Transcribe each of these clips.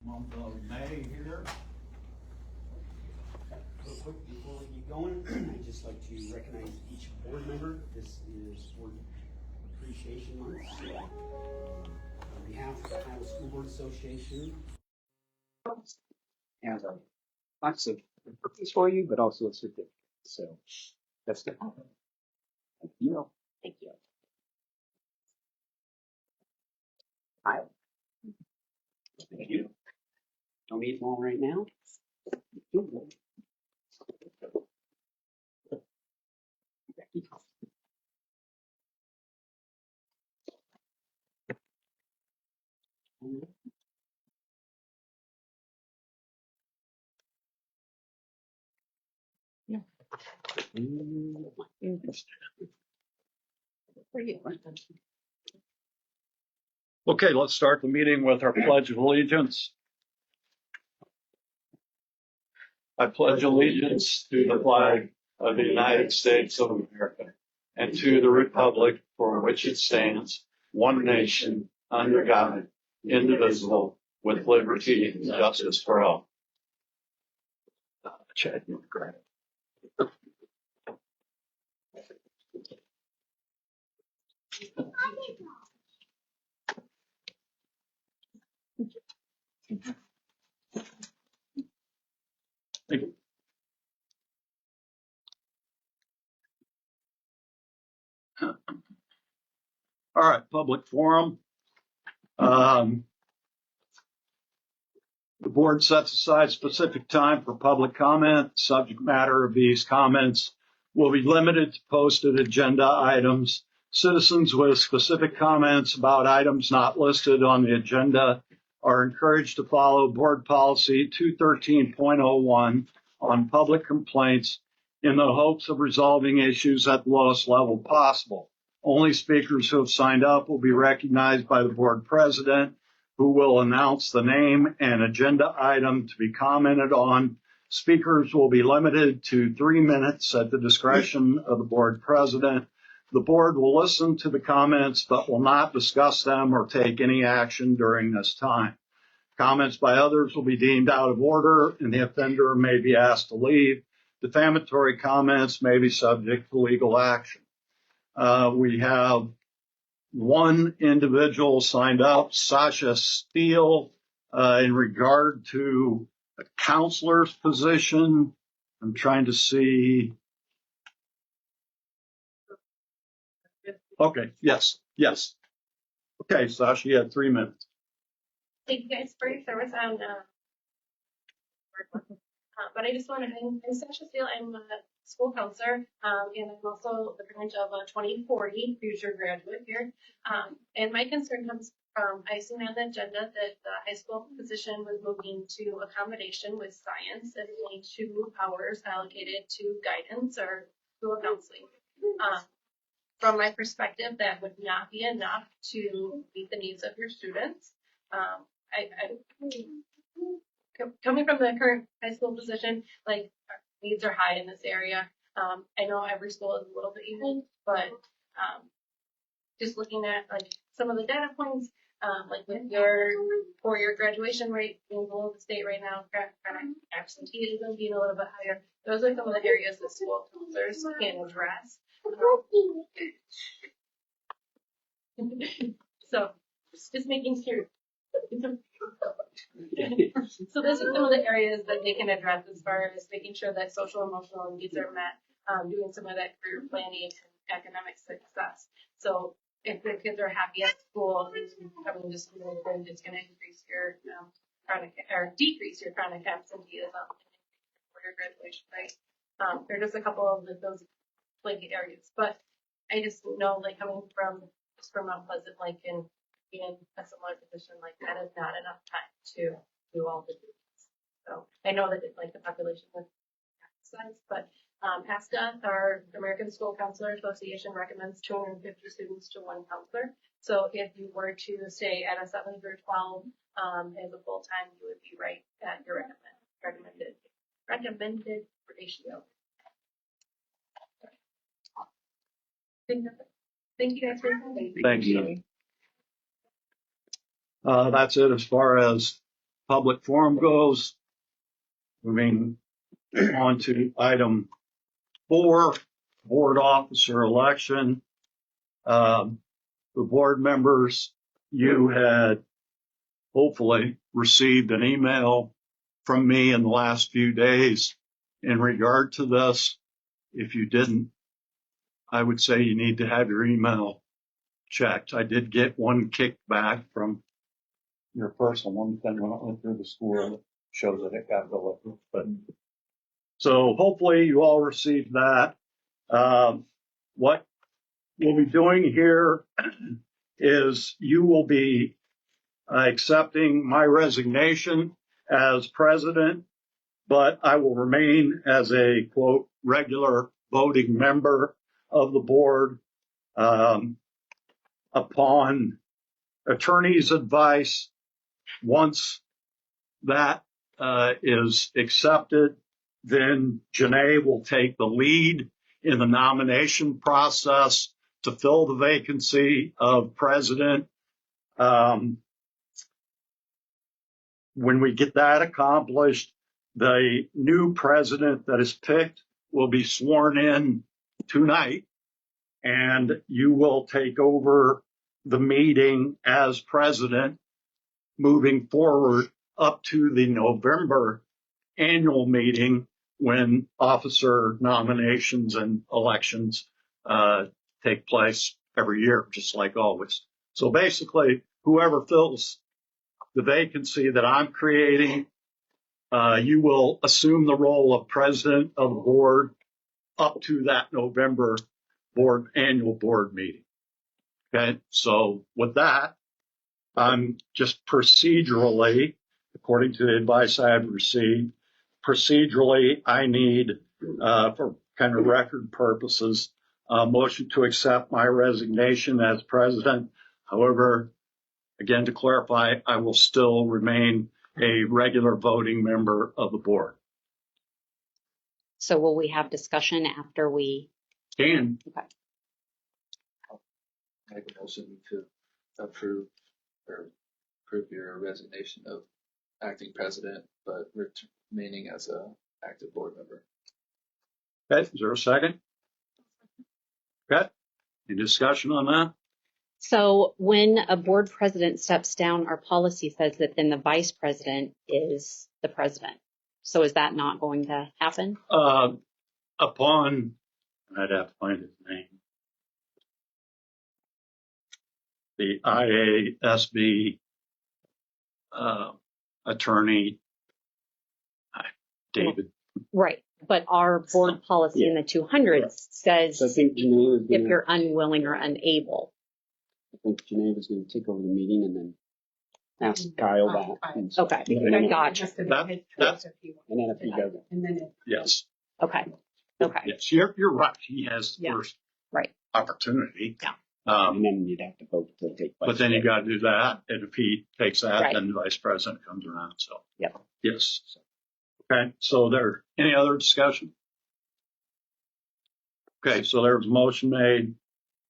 month of May here. Real quick, before we get going, I'd just like to recognize each board member. This is Board Appreciation Month. So, on behalf of the Iowa School Board Association, has lots of purpose for you, but also a certificate. So that's the thank you. Thank you. Iowa. Thank you. Don't need them all right now. Okay, let's start the meeting with our Pledge of Allegiance. I pledge allegiance to the flag of the United States of America and to the republic for which it stands, one nation, under God, indivisible, with liberty and justice for all. Chad, you want to grab it? Thank you. All right, public forum. The board sets aside specific time for public comment. Subject matter of these comments will be limited to posted agenda items. Citizens with specific comments about items not listed on the agenda are encouraged to follow Board Policy 213.01 on public complaints in the hopes of resolving issues at the lowest level possible. Only speakers who have signed up will be recognized by the board president, who will announce the name and agenda item to be commented on. Speakers will be limited to 3 minutes at the discretion of the board president. The board will listen to the comments but will not discuss them or take any action during this time. Comments by others will be deemed out of order and the offender may be asked to leave. Defamatory comments may be subject to legal action. We have one individual signed up, Sasha Steele, in regard to a counselor's position. I'm trying to see. Okay, yes. Okay, Sasha, you had 3 minutes. Thank you guys for your service on but I just wanted to, I'm Sasha Steele, I'm a school counselor, and I'm also the parent of a 2040 future graduate here. And my concern comes from, I seen on the agenda that the high school position was moving to accommodation with science and only 2 hours allocated to guidance or school counseling. From my perspective, that would not be enough to meet the needs of your students. Coming from the current high school position, like our needs are high in this area. I know every school is a little bit unique, but just looking at like some of the data points, like with your 4-year graduation rate being below the state right now, absenteeism being a little bit higher, those are some of the areas that school counselors can address. So just making sure. So those are some of the areas that they can address as far as making sure that social emotional needs are met, doing some of that career planning and academic success. So if the kids are happy at school, coming to school, then it's going to increase your decrease your chronic absenteeism for your graduation rate. There are just a couple of those blanket areas, but I just know, like, coming from Mount Pleasant, like, and being in a similar position, like, that is not enough time to do all the duties. So I know that it's like the population with size, but ASCA, our American School Counselor Association, recommends 250 students to 1 counselor. So if you were to stay at a 7 through 12 as a full time, you would be right at your recommended ratio. Thank you guys for your time. Thank you. That's it as far as public forum goes. Moving on to item 4, board officer election. The board members, you had hopefully received an email from me in the last few days in regard to this. If you didn't, I would say you need to have your email checked. I did get one kickback from your personal one thing when I went through the school that shows that it got delivered. But so hopefully you all received that. What we'll be doing here is you will be accepting my resignation as president, but I will remain as a, quote, regular voting member of the board. Upon attorney's advice, once that is accepted, then Janae will take the lead in the nomination process to fill the vacancy of president. When we get that accomplished, the new president that is picked will be sworn in tonight, and you will take over the meeting as president moving forward up to the November annual meeting when officer nominations and elections take place every year, just like always. So basically, whoever fills the vacancy that I'm creating, you will assume the role of president of the board up to that November annual board meeting. Okay, so with that, I'm just procedurally, according to the advice I have received, procedurally, I need, for kind of record purposes, a motion to accept my resignation as president. However, again, to clarify, I will still remain a regular voting member of the board. So will we have discussion after we? And Okay. Make a motion to approve your resignation of acting president, but remaining as a active board member. okay, is there a second? Okay, any discussion on that? So when a board president steps down, our policy says that then the vice president is the president. So is that not going to happen? Upon, I'd have to find his name, the IASB attorney, David. Right. But our board policy in the 200s says So I think Janae was if gonna, you're unwilling or unable. I think Janae was gonna take over the meeting and then ask Kyle that. And so- Okay. And then Gotcha. That's if he doesn't. And then yes, Okay. Okay. yes, you're right. He has the Yeah. first Right. opportunity. Yeah. And then you'd have to vote to take. But then you got to do that, and if he takes that, Right. then the vice president comes around. So Yep. yes. Okay. So there. Any other discussion? Okay. So there was a motion made,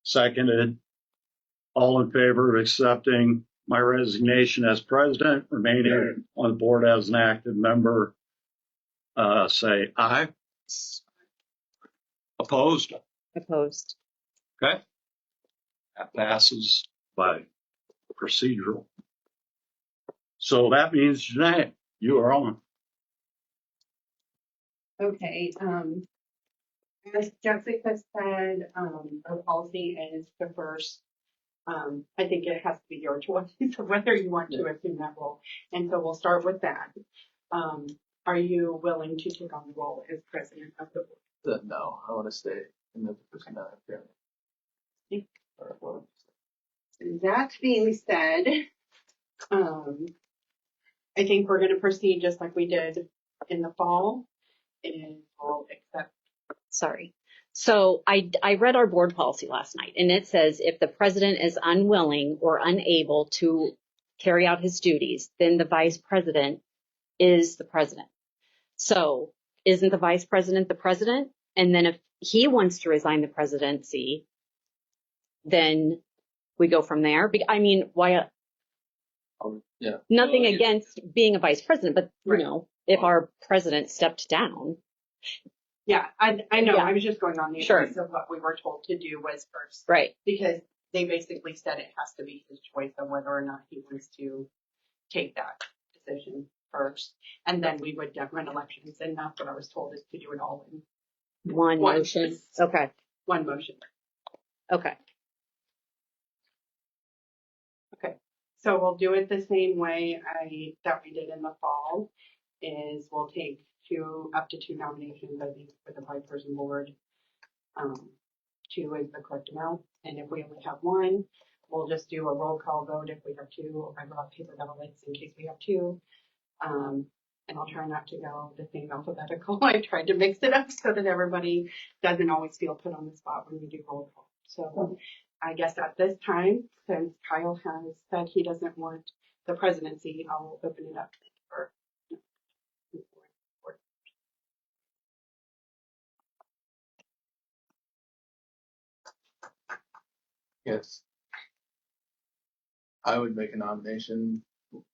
seconded. All in favor of accepting my resignation as president, remaining on the board as an active member, say aye. Opposed? Opposed. Okay. That passes by procedural. So that means, Janae, you are on. Okay, as Jessica said, our policy is the first. I think it has to be your choice of whether you want to assume that role. And so we'll start with that. Are you willing to take on the role as president of the board? No, I want to stay in the position that I'm currently. That being said, I think we're gonna proceed just like we did in the fall. And we'll accept. Sorry. So I read our board policy last night, and it says if the president is unwilling or unable to carry out his duties, then the vice president is the president. So isn't the vice president the president? And then if he wants to resign the presidency, then we go from there. I mean, why? Yeah. Nothing Well, yeah. against being a vice president, but you Right. know, if our president stepped down, Yeah, I know, Yeah. I was just going on the Sure. advice of what we were told to do was first. right? Because they basically said it has to be his choice of whether or not he wants to take that decision first. And then we would run elections, and that's what I was told, is to do it all in One One. motion. Okay. one motion. Okay. Okay, so we'll do it the same way that we did in the fall, is we'll take up to two nominations, I think, for the five-person board. Two is the correct amount, and if we only have one, we'll just do a roll call vote if we have two, or I brought paper ballots in case we have two. And I'll try not to go the same alphabetical. I tried to mix it up so that everybody doesn't always feel put on the spot when we do roll call. So I guess at this time, since Kyle has said he doesn't want the presidency, I'll open it up for. Yes. I would make a nomination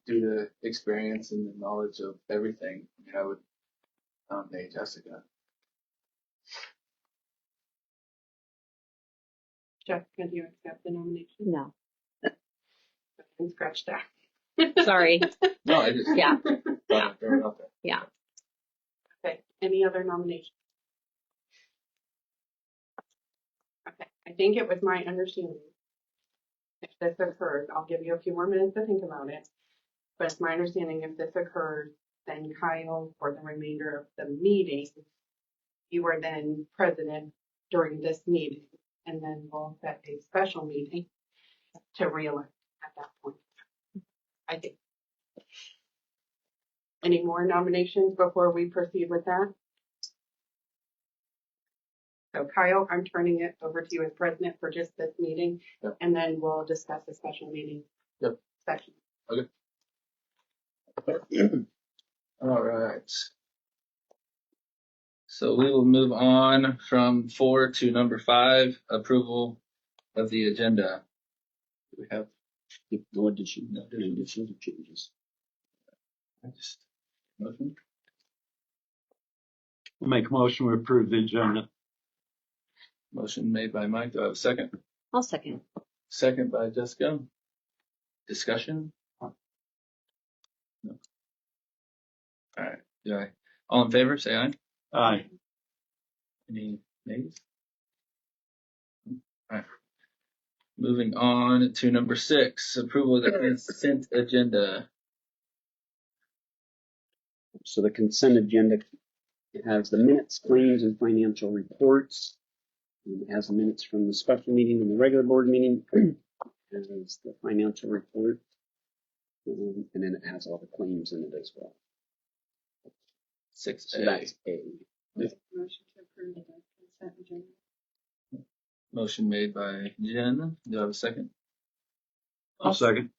due to experience and the knowledge of everything. I mean, I would nominate Jessica. Jessica, do you accept the nomination? No. And scratch that. Sorry. No, I just Yeah. thought I'd throw it out there. Yeah. Okay, any other nominations? Okay, I think it was my understanding. If this occurs, I'll give you a few more minutes to think about it. But it's my understanding if this occurs, then Kyle, for the remainder of the meeting, you are then president during this meeting. And then we'll set a special meeting to reelect at that point. I think. Any more nominations before we proceed with that? So Kyle, I'm turning it over to you as president for just this meeting. Yep. And then we'll discuss the special meeting. Yep. Section. All right. So we will move on from 4 to number 5, approval of the agenda. We have No additions or changes. just motion. We'll make a motion to approve the agenda. Motion made by Mike. Do I have a second? I'll second. Second by Jessica. Discussion? No. All right. All in favor, say aye. Aye. Any nays? All right. Moving on to number 6, approval of the consent agenda. So the consent agenda has the minutes, claims, and financial reports. It has the minutes from the special meeting and the regular board meeting. It has the financial report. And then it has all the claims in it as well. 6A. So that's A. Motion to approve the consent agenda. Motion made by Jen. Do I have a second? I'll second.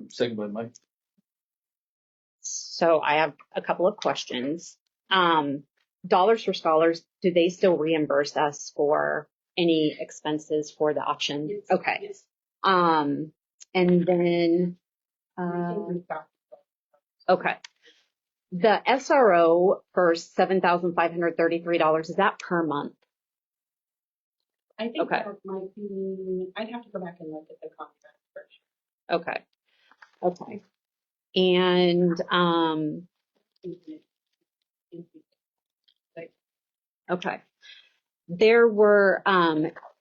Second by Mike. So I have a couple of questions. Dollars for Scholars, do they still reimburse us for any expenses for the auction? Yes. Okay. Yes. And then, I think we've got- okay. The SRO for $7,533, is that per month? I think Okay. that might be, I'd have to go back and look at the contract for sure. Okay. Okay. And, okay. There were,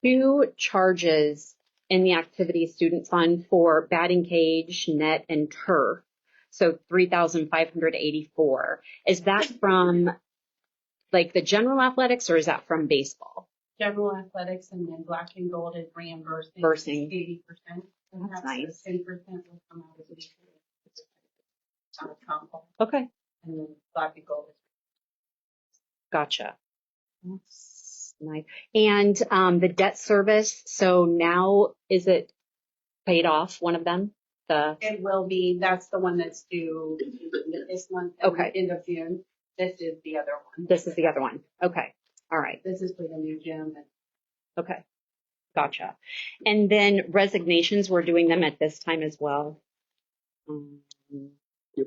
2 charges in the activity student fund for batting cage, net, and turf. So 3,584. Is that from like the general athletics or is that from baseball? General athletics, and then black and gold is reimbursing Reimbursing. 80%. That's nice. 10% will come out of the out of comp, Okay. and then black and gold is Gotcha. That's nice. And the debt service, so now is it paid off, one of them? It will be, that's the one that's due this month, Okay. end of June. This is the other one. This is the other one. Okay. All right. This is for the new gym. Okay. Gotcha. And then resignations, we're doing them at this time as well. Yep.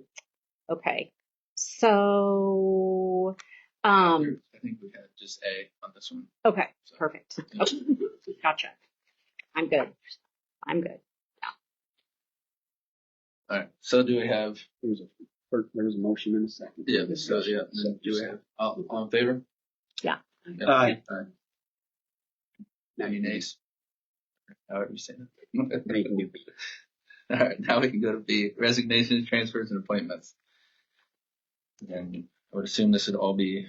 Okay. So, I think we had just A on this one. okay, perfect. Yeah. Okay. Gotcha. I'm good. I'm good. All right. So do we have? There was a motion in a second. Yeah. So yeah. Then do we have all in favor? Yeah. Aye. Any nays? However you say that. Now you can do B. All right. Now we can go to B. Resignations, transfers, and appointments. And I would assume this would all be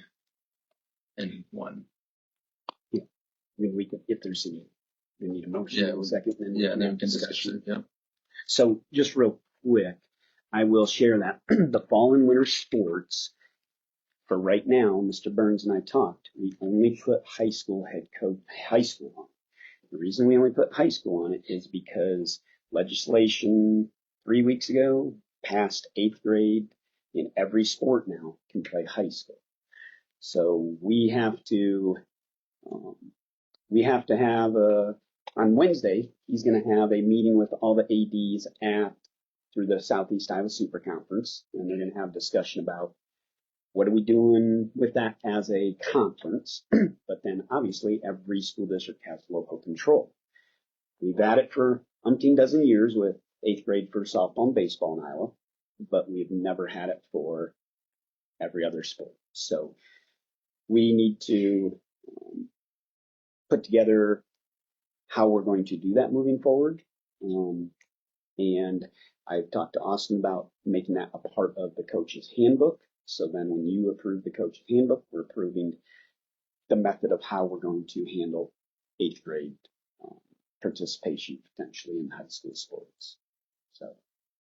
in one. I mean, we could, if there's any, we need a motion in a second. Then Yeah. can Then have we can discuss it. Yeah. So just real quick, I will share that the fall and winter sports for right now, Mr. Burns and I talked, we only put high school on it. The reason we only put high school on it is because legislation 3 weeks ago passed 8th grade in every sport now can play high school. So we have to have on Wednesday, he's going to have a meeting with all the ADs through the Southeast Iowa Super Conference, and they're going to have discussion about what are we doing with that as a conference. But then obviously every school district has local control. We've had it for umpteen dozen years with 8th grade for softball and baseball in Iowa, but we've never had it for every other sport. So we need to put together how we're going to do that moving forward. And I've talked to Austin about making that a part of the coach's handbook. So then when you approve the coach's handbook, we're approving the method of how we're going to handle 8th grade participation potentially in high school sports. So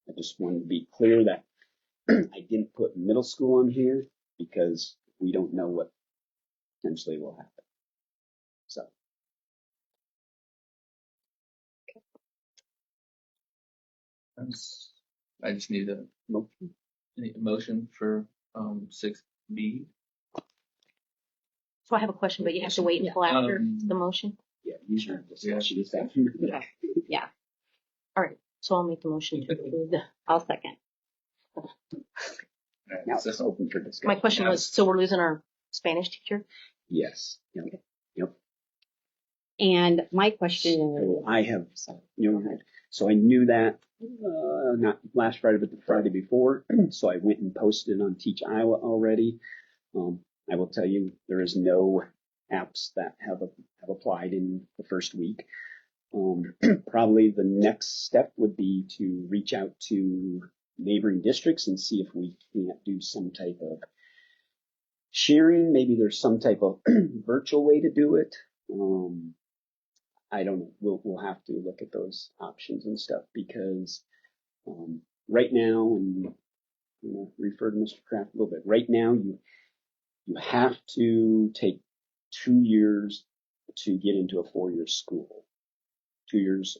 I just wanted to be clear that I didn't put middle school on here because we don't know what potentially will happen. So. I just need a motion for 6B. So I have a question, but you have to wait until after the motion. Yeah, usually discussion is that. Yeah. All right. So I'll make the motion to approve the. I'll second. Now it's open for discussion. My question was, so we're losing our Spanish teacher? Yes. Yep. And my question I have, so I knew that, not last Friday, but the Friday before. So I went and posted it on Teach Iowa already. I will tell you, there is no apps that have applied in the first week. Probably the next step would be to reach out to neighboring districts and see if we can't do some type of sharing. Maybe there's some type of virtual way to do it. I don't know. We'll have to look at those options and stuff because right now, and refer to Mr. Kraft a little bit. Right now, you have to take 2 years to get into a 4-year school. 2 years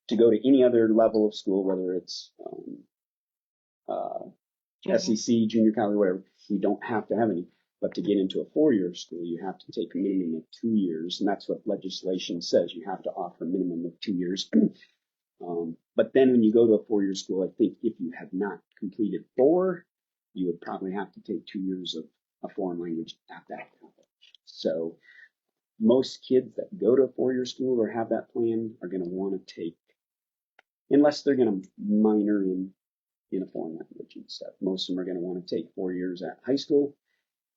to go to any other level of school, whether it's SEC, junior college, whatever. You don't have to have any. But to get into a 4-year school, you have to take a minimum of 2 years, and that's what legislation says. You have to offer a minimum of 2 years. But then when you go to a 4-year school, I think if you have not completed 4, you would probably have to take 2 years of a foreign language at that college. So most kids that go to a 4-year school or have that plan are going to want to take, unless they're going to minor in a foreign language and stuff. Most of them are going to want to take 4 years at high school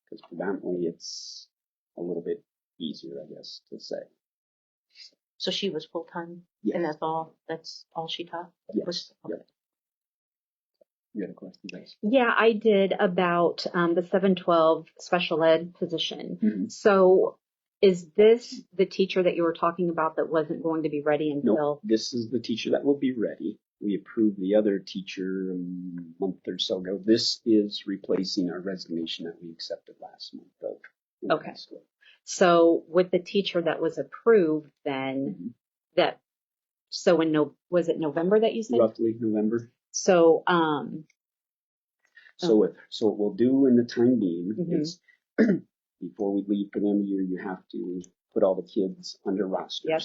because predominantly it's a little bit easier, I guess, to say. So she was full time, Yes. and that's all she taught. Yes. Okay. Yep. You had a question, guys? Yeah, I did about the 712 special ed position. Mm-hmm. So is this the teacher that you were talking about that wasn't going to be ready until? No, this is the teacher that will be ready. We approved the other teacher a month or so ago. This is replacing our resignation that we accepted last month of. Okay. So with the teacher that was approved then, was it November that you said? Roughly November. So, So what we'll do in the time being Mhm. is before we leave for the end of the year, you have to put all the kids under rosters. Yep.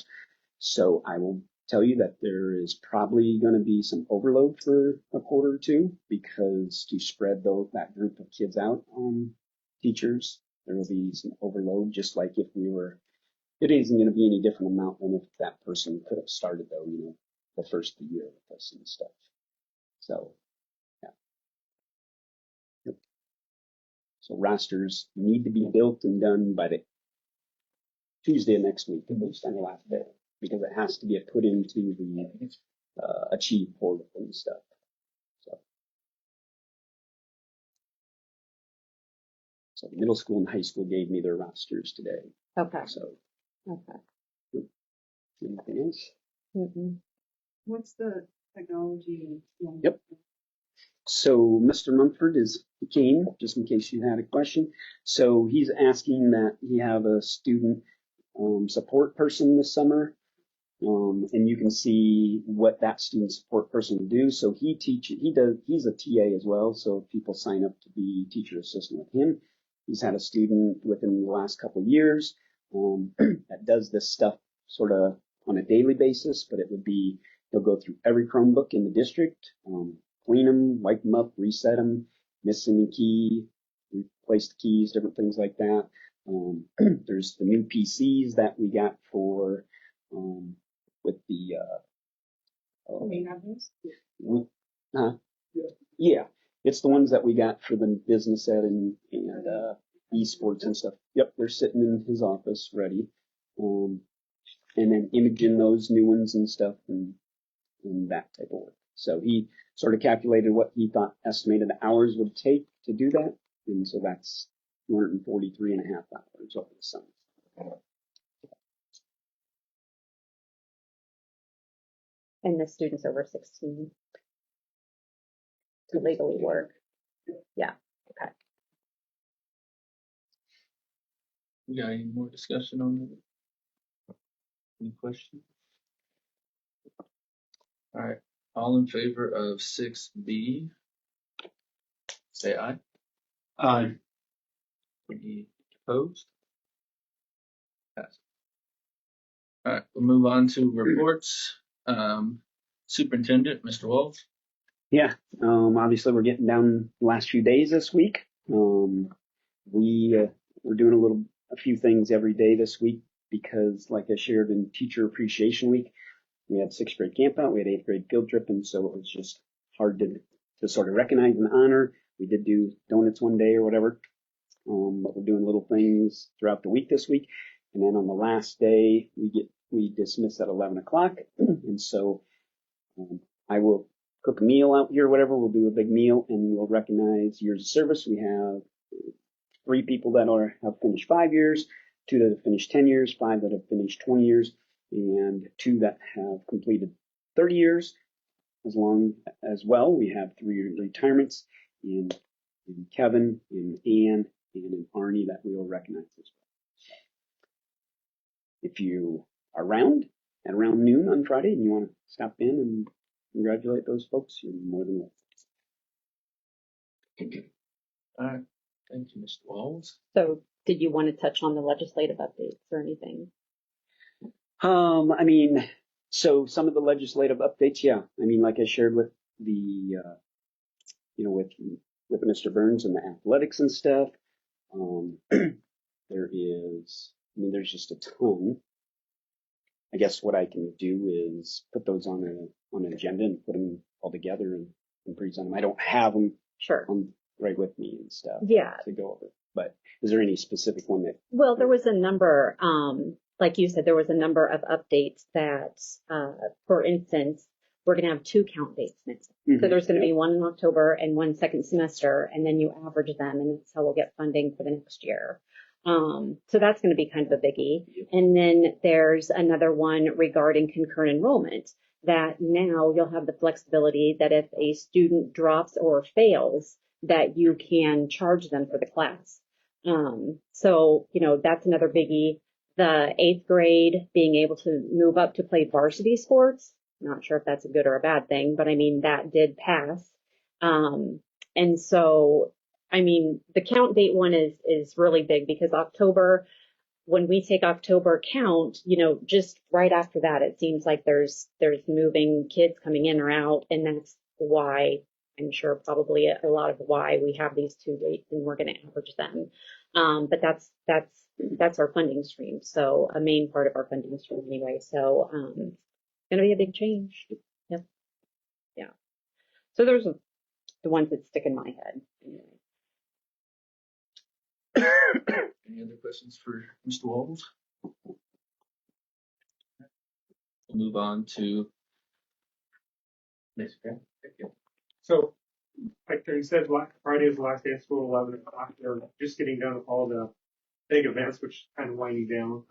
So I will tell you that there is probably going to be some overload for a quarter or two, because to spread that group of kids out on teachers, there will be some overload, just like if it isn't going to be any different amount than if that person could have started though, the first year with us and stuff. So, yeah. Yep. So rosters need to be built and done by the Tuesday of next week, at least on the last day, because it has to get put into the Achieve portal and stuff. So middle school and high school gave me their rosters today. Okay. So, Okay. anything else? Mm-mm. What's the technology? Yep. So Mr. Mumford he came, just in case you had a question. So he's asking that he have a student support person this summer. And you can see what that student support person will do. So he's a TA as well. So if people sign up to be teacher assistant with him, he's had a student within the last couple of years that does this stuff sort of on a daily basis, but it would be, he'll go through every Chromebook in the district, clean them, wipe them up, reset them, miss any key, replace the keys, different things like that. There's the new PCs that we got for, with the, We have those? yeah, it's the ones that we got for the business ed and esports and stuff. Yep, they're sitting in his office ready. And then imaging those new ones and stuff and that type of work. So he sort of calculated what he thought estimated hours would take to do that. And so that's 243.5 hours over the summer. And the students over 16 to legally work. Yeah. Okay. We got any more discussion on that? Any questions? All right, all in favor of 6B, say aye. Aye. Any opposed? Pass. All right, we'll move on to reports. Superintendent, Mr. Walls. Yeah, obviously we're getting down the last few days this week. We're doing a few things every day this week because, like I shared in Teacher Appreciation Week, we had 6th grade camp out, we had 8th grade field trip, and so it was just hard to sort of recognize and honor. We did do donuts one day or whatever, but we're doing little things throughout the week this week. And then on the last day, we dismiss at 11 o'clock, and so I will cook a meal out here, whatever. We'll do a big meal, and we'll recognize years of service. We have 3 people that have finished 5 years, 2 that have finished 10 years, 5 that have finished 20 years, and 2 that have completed 30 years. As well, we have 3 retirements in Kevin, in Ann, and in Arnie that we will recognize as well. If you are around at around noon on Friday and you want to stop in and congratulate those folks, you're more than welcome. All right, thank you, Mr. Walls. So did you want to touch on the legislative updates or anything? I mean, so some of the legislative updates, yeah. I mean, like I shared with the, with Mr. Burns and the athletics and stuff, there's just a ton. I guess what I can do is put those on an agenda and put them all together and present them. I don't have them Sure. right with me and stuff. Yeah. To go over. But is there any specific one that? Well, there was a number, like you said, there was a number of updates that, for instance, we're going to have 2 count dates next. Mm-hmm. So there's going to be one in October and one second semester, and then you average them, and that's how we'll get funding for the next year. So that's going to be kind of a biggie. And then there's another one regarding concurrent enrollment, that now you'll have the flexibility that if a student drops or fails, that you can charge them for the class. So, that's another biggie. The 8th grade being able to move up to play varsity sports. Not sure if that's a good or a bad thing, but I mean, that did pass. And so, I mean, the count date one is really big because October, when we take October count, just right after that, it seems like there's moving kids coming in or out, and that's why I'm sure probably a lot of why we have these 2 dates and we're going to average them. But that's our funding stream. So a main part of our funding stream anyway. So, going to be a big change. Yep. Yeah. So there's the ones that stick in my head. Anyway. Any other questions for Mr. Walters? We'll move on to next grant. Thank you. So, like Terry said, Friday is the last day of school, 11 o'clock. They're just getting done with all the big events, which is kind of winding down.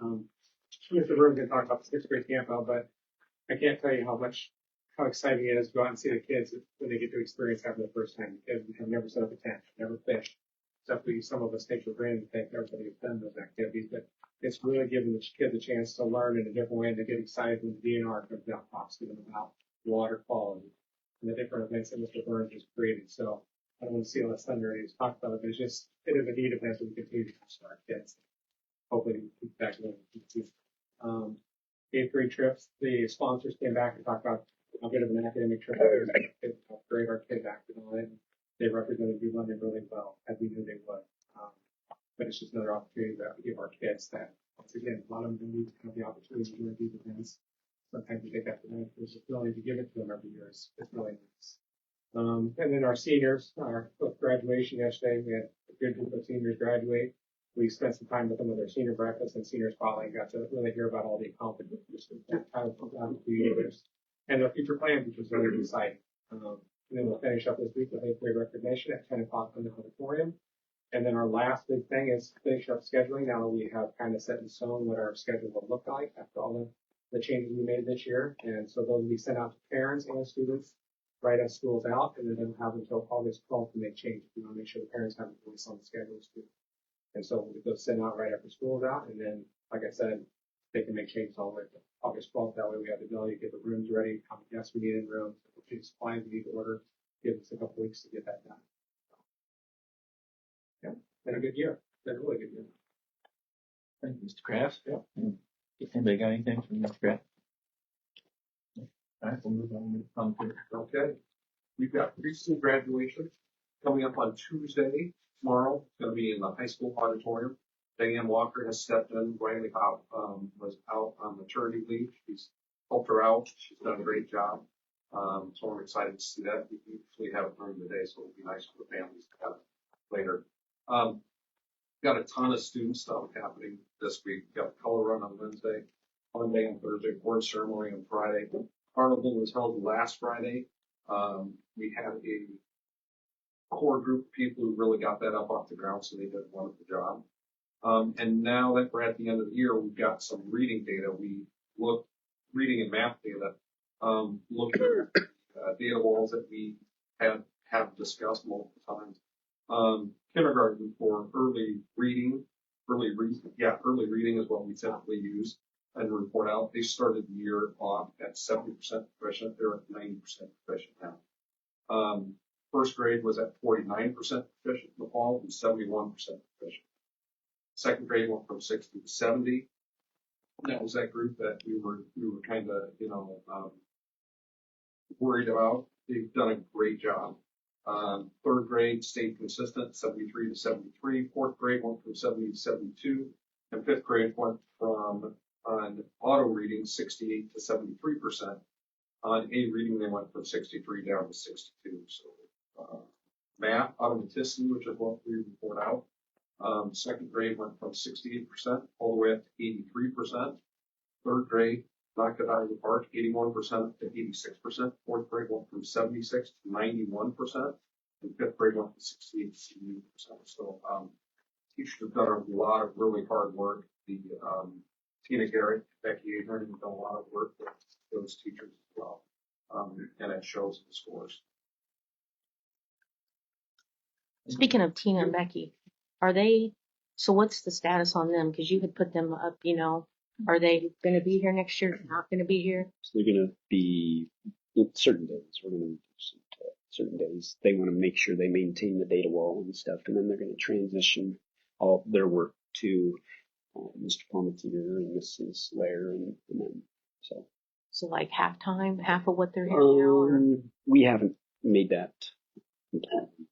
Mr. Burns going to talk about the 6th grade camp out, but I can't tell you how exciting it is to go out and see the kids when they get to experience that for the first time. The kids have never set up a tent, never fished. Except some of us take for granted and think everybody has done those activities, but it's really giving the kids a chance to learn in a different way and to get excited when the DNR comes out and talks to them about water quality and the different events that Mr. Burns has created. So I don't want to see less thunder and talk about it, but it is a neat event that we continue to start kids. Hopefully we keep back going. 8th grade trips, the sponsors came back and talked about how good of an academic trip it is, how great our kids acted on it. They represented New London really well, as we knew they would. But it's just another opportunity that we give our kids that, once again, a lot of them need to have the opportunity to do these events. Sometimes we take that for granted. There's ability to give it to them every year. It's really nice. And then our seniors, our graduation yesterday, we had a good group of seniors graduate. We spent some time with them with their senior breakfast and senior spotlight, got to really hear about all the accomplishments that kind of the 2 years and their future plans, which was very exciting. And then we'll finish up this week with 8th grade recognition at 10 o'clock in the auditorium. And then our last big thing is finish up scheduling. Now we have kind of set in stone what our schedule will look like after all the changes we made this year. And so those will be sent out to parents and students right as school's out. And then they'll have until August 12th to make changes. We want to make sure the parents have a voice on the schedules too. And so we'll go send out right after school's out. And then, like I said, they can make changes all the way to August 12th. That way we have the ability to get the rooms ready, how many guests we need in rooms, what supplies we need to order. Give us a couple weeks to get that done. Yeah, been a good year. Been a really good year. Thank you, Mr. Kraft. Yeah. Anybody got anything from Mr. Kraft? All right, we'll move on to Okay. We've got preschool graduation coming up on Tuesday. Tomorrow, it's going to be in the high school auditorium. Diane Walker has stepped in. Riley was out on maternity leave. She's helped her out. She's done a great job. So I'm excited to see that. We usually have it during the day, so it'll be nice for the families to have it later. Got a ton of student stuff happening this week. We've got the color run on Wednesday, Monday and Thursday, board ceremony on Friday. Carnival was held last Friday. We had a core group of people who really got that up off the ground, so they did a wonderful job. And now that we're at the end of the year, we've got some reading data. Reading and math data. Looking at data walls that we have discussed multiple times. Kindergarten for early reading is what we typically use and report out. They started the year off at 70% proficient. They're at 90% proficient now. First grade was at 49% proficient in the fall and 71% proficient. Second grade went from 60 to 70. That was that group that we were kind of, worried about. They've done a great job. Third grade stayed consistent, 73 to 73. Fourth grade went from 70 to 72. And fifth grade went from, on auto reading, 68 to 73%. On A reading, they went from 63 down to 62. So, math, automaticity, which is what we report out. Second grade went from 68% all the way up to 83%. Third grade knocked it out of the park, 81% to 86%. Fourth grade went from 76 to 91%. And fifth grade went from 68 to 78%. So, teachers have done a lot of really hard work. Tina Garrett, Becky Ahern have done a lot of work with those teachers as well. And it shows in the scores. Speaking of Tina and Becky, so what's the status on them? Because you had put them up, are they going to be here next year? Not going to be here? So they're going to be certain days. We're going to do certain days. They want to make sure they maintain the data wall and stuff, and then they're going to transition all their work to Mr. Palmetier and Mrs. Lair and then, so. So like half of what they're here now, or? We haven't made that completely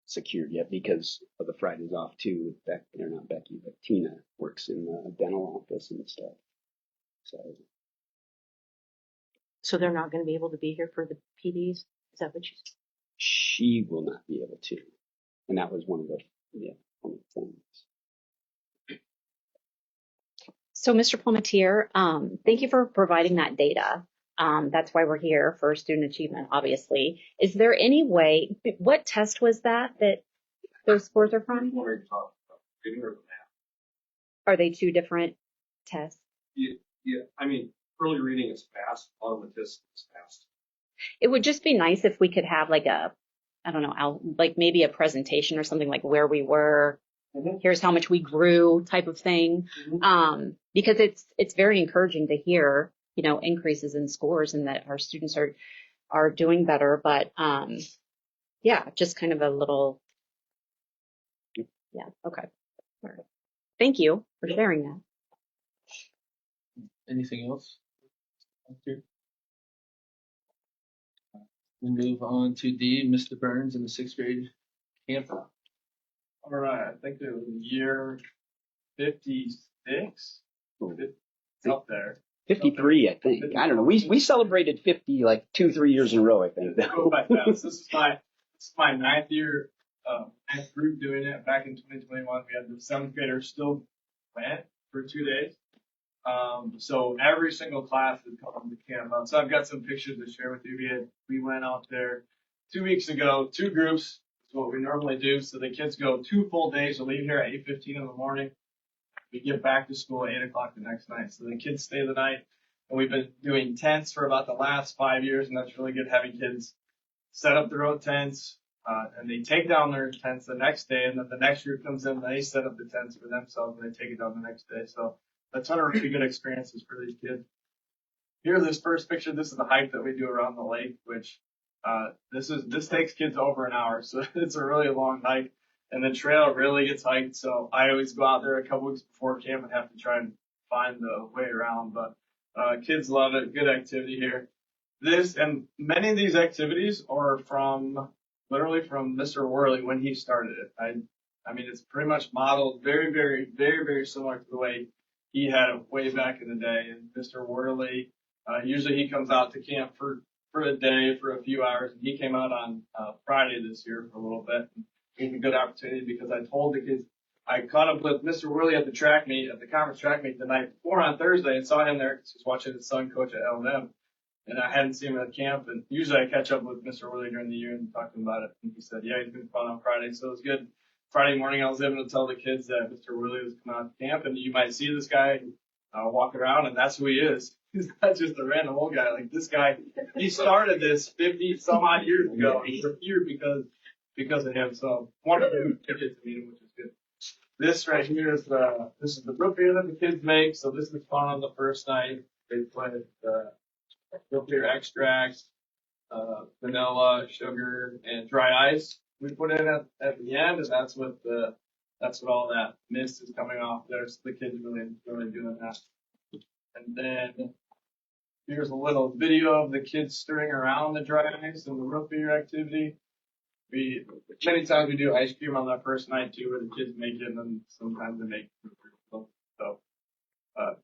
secured yet because of the Fridays off too. They're not Becky, but Tina works in the dental office and stuff. So they're not going to be able to be here for the PDs? Is that what you said? She will not be able to. And that was one of the things. So, Mr. Palmetier, thank you for providing that data. That's why we're here for student achievement, obviously. Is there any way, what test was that those scores are from? Are they two different tests? Yeah, I mean, early reading is fast, automatic is fast. It would just be nice if we could have like I don't know, like maybe a presentation or something like where we were. Mm-hmm. Here's how much we grew type of thing. Because it's very encouraging to hear, increases in scores and that our students are doing better. But, yeah, just kind of a little, yeah. Okay. All right. Thank you for sharing that. Anything else? We'll move on to D, Mr. Burns in the 6th grade camp. All right, I think it was year 56. It's up there. 53, I think. I don't know. We celebrated 50 like 2-3 years in a row, I think. Go by fast. This is my 9th year, 9th group doing it. Back in 2021, we had the 7th graders still went for 2 days. So every single class has come to camp out. So I've got some pictures to share with you. We went out there 2 weeks ago, 2 groups. What we normally do. So the kids go 2 full days. We leave here at 8:15 in the morning. We get back to school at 8 o'clock the next night. So the kids stay the night. And we've been doing tents for about the last 5 years, and that's really good having kids set up their own tents. And they take down their tents the next day, and then the next group comes in and they set up the tents for themselves and they take it down the next day. So a ton of really good experiences for these kids. Here's this first picture. This is the hike that we do around the lake, which this takes kids over an hour, so it's a really long hike, and the trail really gets hiked. So I always go out there a couple weeks before camp and have to try and find the way around. But kids love it. Good activity here. This and many of these activities are literally from Mr. Worley when he started it. I mean, it's pretty much modeled very, very, very, very similar to the way he had it way back in the day. And Mr. Worley, usually he comes out to camp for a day, for a few hours, and he came out on Friday this year for a little bit. It was a good opportunity because I told the kids, I caught up with Mr. Worley at the conference track meet the night before on Thursday and saw him there because he was watching his son coach at L&M. And I hadn't seen him at camp, and usually I catch up with Mr. Worley during the year and talk to him about it. And he said, yeah, he's been fun on Friday, so it was good. Friday morning, I was able to tell the kids that Mr. Worley was coming out to camp, and you might see this guy walking around, and that's who he is. He's not just a random old guy. Like this guy, he started this 50 some odd years ago. He's here because of him. So wonderful to meet him, which is good. This right here is the root beer that the kids make. So this is fun on the first night. They put root beer extracts, vanilla, sugar, and dry ice. We put in at the end, and that's what all that mist is coming off there. So the kids really doing that. And then here's a little video of the kids stirring around the dry ice and the root beer activity. Many times we do ice cream on that first night too, where the kids make it, and then sometimes they make root beer. So, I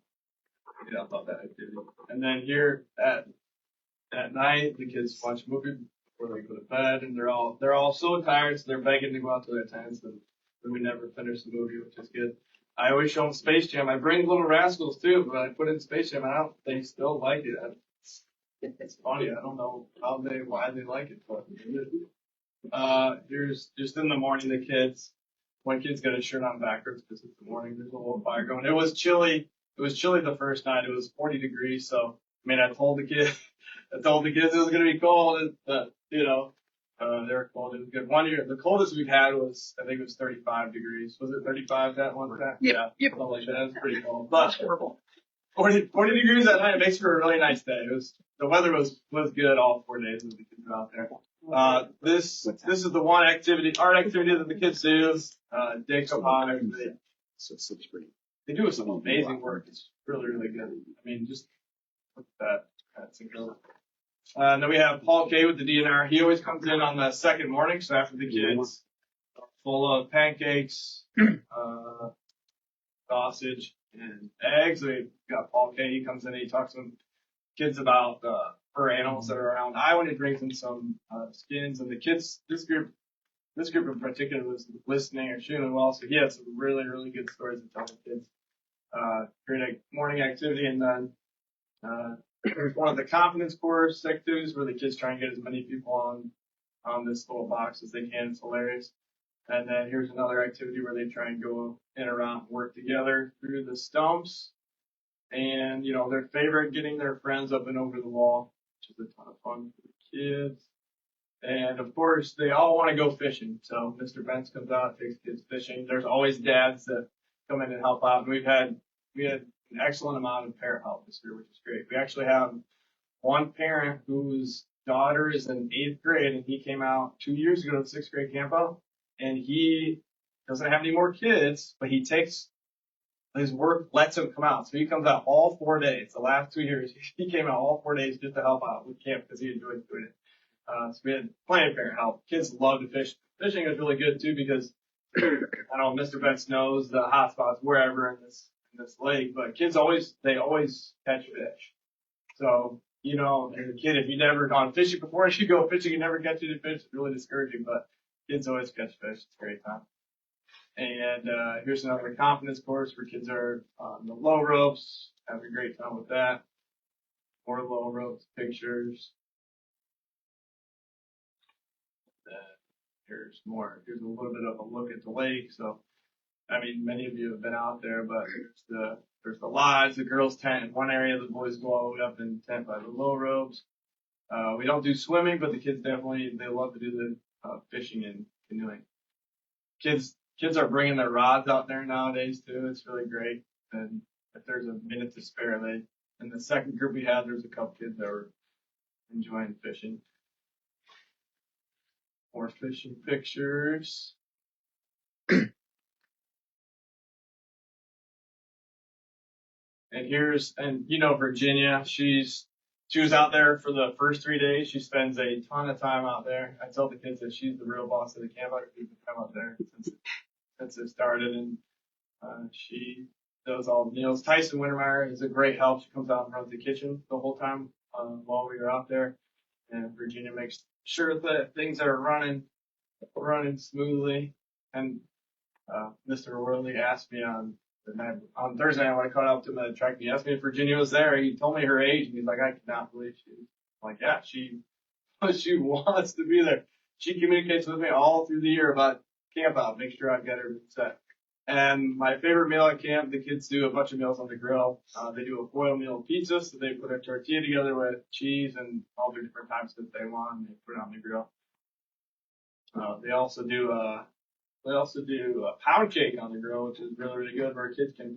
love that activity. And then here at night, the kids watch a movie before they go to bed, and they're all so tired, so they're begging to go out to their tents, and we never finish the movie, which is good. I always show them Space Jam. I bring Little Rascals too, but I put in Space Jam, and they still like it. It's funny. I don't know why they like it, but here's just in the morning, the kids. One kid's got his shirt on backwards because it's the morning. There's a little fire going. It was chilly. It was chilly the first night. It was 40 degrees. So I told the kids it was going to be cold, but they were cold. It was good. One year, the coldest we've had was, I think it was 35 degrees. Was it 35 that one time? Yep. Something like that. It was pretty cold. But 40 degrees that night makes for a really nice day. The weather was good all 4 days that the kids were out there. This is the one art activity that the kids do. Dig some high. So 6th grade. they do some amazing work. It's really, really good. I mean, just look at that. That's incredible. And then we have Paul K with the DNR. He always comes in on the second morning, so after the kids, full of pancakes, sausage, and eggs. We got Paul K. He comes in and he talks to kids about fur animals that are around Iowa. And he brings in some skins, and the kids, this group in particular was listening or shooting well, so he had some really, really good stories to tell the kids. Great morning activity, and then one of the confidence course activities where the kids try and get as many people on this little box as they can. It's hilarious. And then here's another activity where they try and go in around and work together through the stumps. And, you know, their favorite, getting their friends up and over the wall, which is a ton of fun for the kids. And of course, they all want to go fishing. So Mr. Benz comes out, takes kids fishing. There's always dads that come in and help out. And we had an excellent amount of parent help this year, which is great. We actually have one parent whose daughter is in 8th grade, and he came out 2 years ago to the 6th grade camp out. And he doesn't have any more kids, but he takes his work, lets him come out. So he comes out all 4 days. The last 2 years, he came out all 4 days just to help out with camp because he enjoyed doing it. So we had plenty of parent help. Kids love to fish. Fishing is really good too because I don't know, Mr. Betts knows the hot spots wherever in this lake, but kids always catch fish. So, you know, as a kid, if you never gone fishing before, if you go fishing, you never catch any fish. It's really discouraging, but kids always catch fish. It's a great time. And here's another confidence course where kids are on the low ropes, having a great time with that. More low ropes pictures. Here's a little bit of a look at the lake. So, I mean, many of you have been out there, but there's the lodge, the girls' tent in one area. The boys go all the way up in the tent by the low ropes. We don't do swimming, but the kids they love to do the fishing and canoeing. Kids are bringing their rods out there nowadays too. It's really great. And if there's a minute to spare, in the second group we had, there's a couple kids that were enjoying fishing. More fishing pictures. And you know, Virginia, she was out there for the first 3 days. She spends a ton of time out there. I tell the kids that she's the real boss of the camp. I've been come out there since it started, and she does all the meals. Tyson Wintermeyer is a great help. She comes out and runs the kitchen the whole time while we were out there. And Virginia makes sure that things are running smoothly. And Mr. Worley asked me on Thursday when I caught up to him at the track. He asked me if Virginia was there. He told me her age, and he's like, I cannot believe she's like, yeah, she wants to be there. She communicates with me all through the year about camp out, make sure I've got everything set. And my favorite meal at camp, the kids do a bunch of meals on the grill. They do a foil meal pizza, so they put a tortilla together with cheese and all the different types that they want, and they put it on the grill. They also do a pound cake on the grill, which is really, really good, where kids can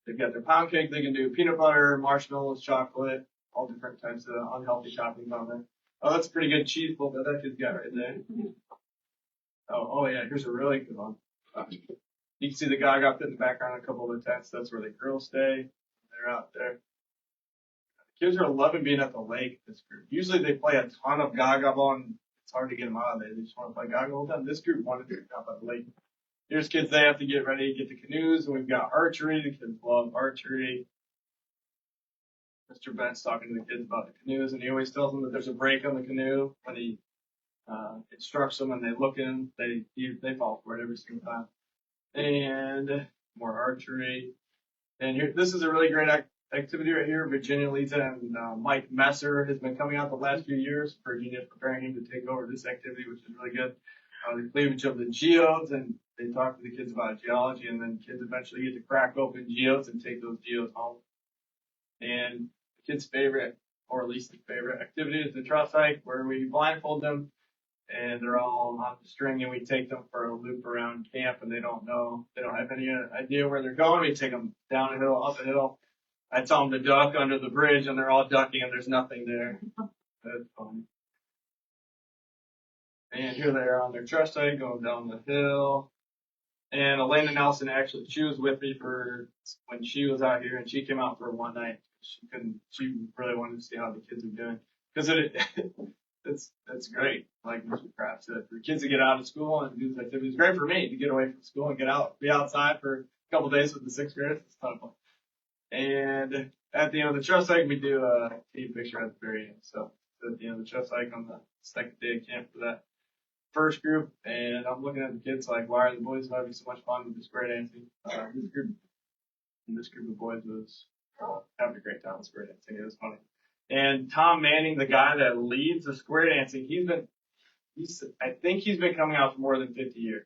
they've got their pound cake, they can do peanut butter, marshmallows, chocolate, all different types of unhealthy toppings on there. Oh, that's a pretty good cheese bowl that kid's got right there. Oh yeah, here's a really good one. You can see the Gaga pit in the background, a couple of the tents. That's where the girls stay. They're out there. The kids are loving being at the lake, this group. Usually they play a ton of Gaga ball, and it's hard to get them out of there. They just want to play Gaga all the time. This group wanted to get out by the lake. Here's kids, they have to get ready to get the canoes, and we've got archery. The kids love archery. Mr. Bent's talking to the kids about the canoes, and he always tells them that there's a break on the canoe. When he instructs them and they look in, they fall for it every single time. And more archery. And here, this is a really great activity right here. Virginia leads it, and Mike Messer has been coming out the last few years. Virginia's preparing him to take over this activity, which is really good. The cleavage of the geodes, and they talk to the kids about geology, and then kids eventually get to crack open geodes and take those geodes home. And the kids' favorite, or at least the favorite activity, is the trust hike, where we blindfold them, and they're all on the string, and we take them for a loop around camp, and they don't have any idea where they're going. We take them down a hill, up a hill. I tell them to duck under the bridge, and they're all ducking, and there's nothing there. That's fun. And here they are on their trust hike, going down the hill. And Elena Nelson, actually, she was with me for when she was out here, and she came out for one night. She really wanted to see how the kids are doing. Because it's great. Like Mr. Kraft said, for kids to get out of school and do these activities. It's great for me to get away from school and get out, be outside for a couple days with the sixth graders. It's ton of fun. And at the end of the trust hike, we do a team picture at the very end. So at the end of the trust hike on the second day of camp for that first group, and I'm looking at the kids like, why are the boys having so much fun with this square dancing? This group of boys was having a great time with square dancing. It was funny. And Tom Manning, the guy that leads the square dancing, I think he's been coming out for more than 50 years.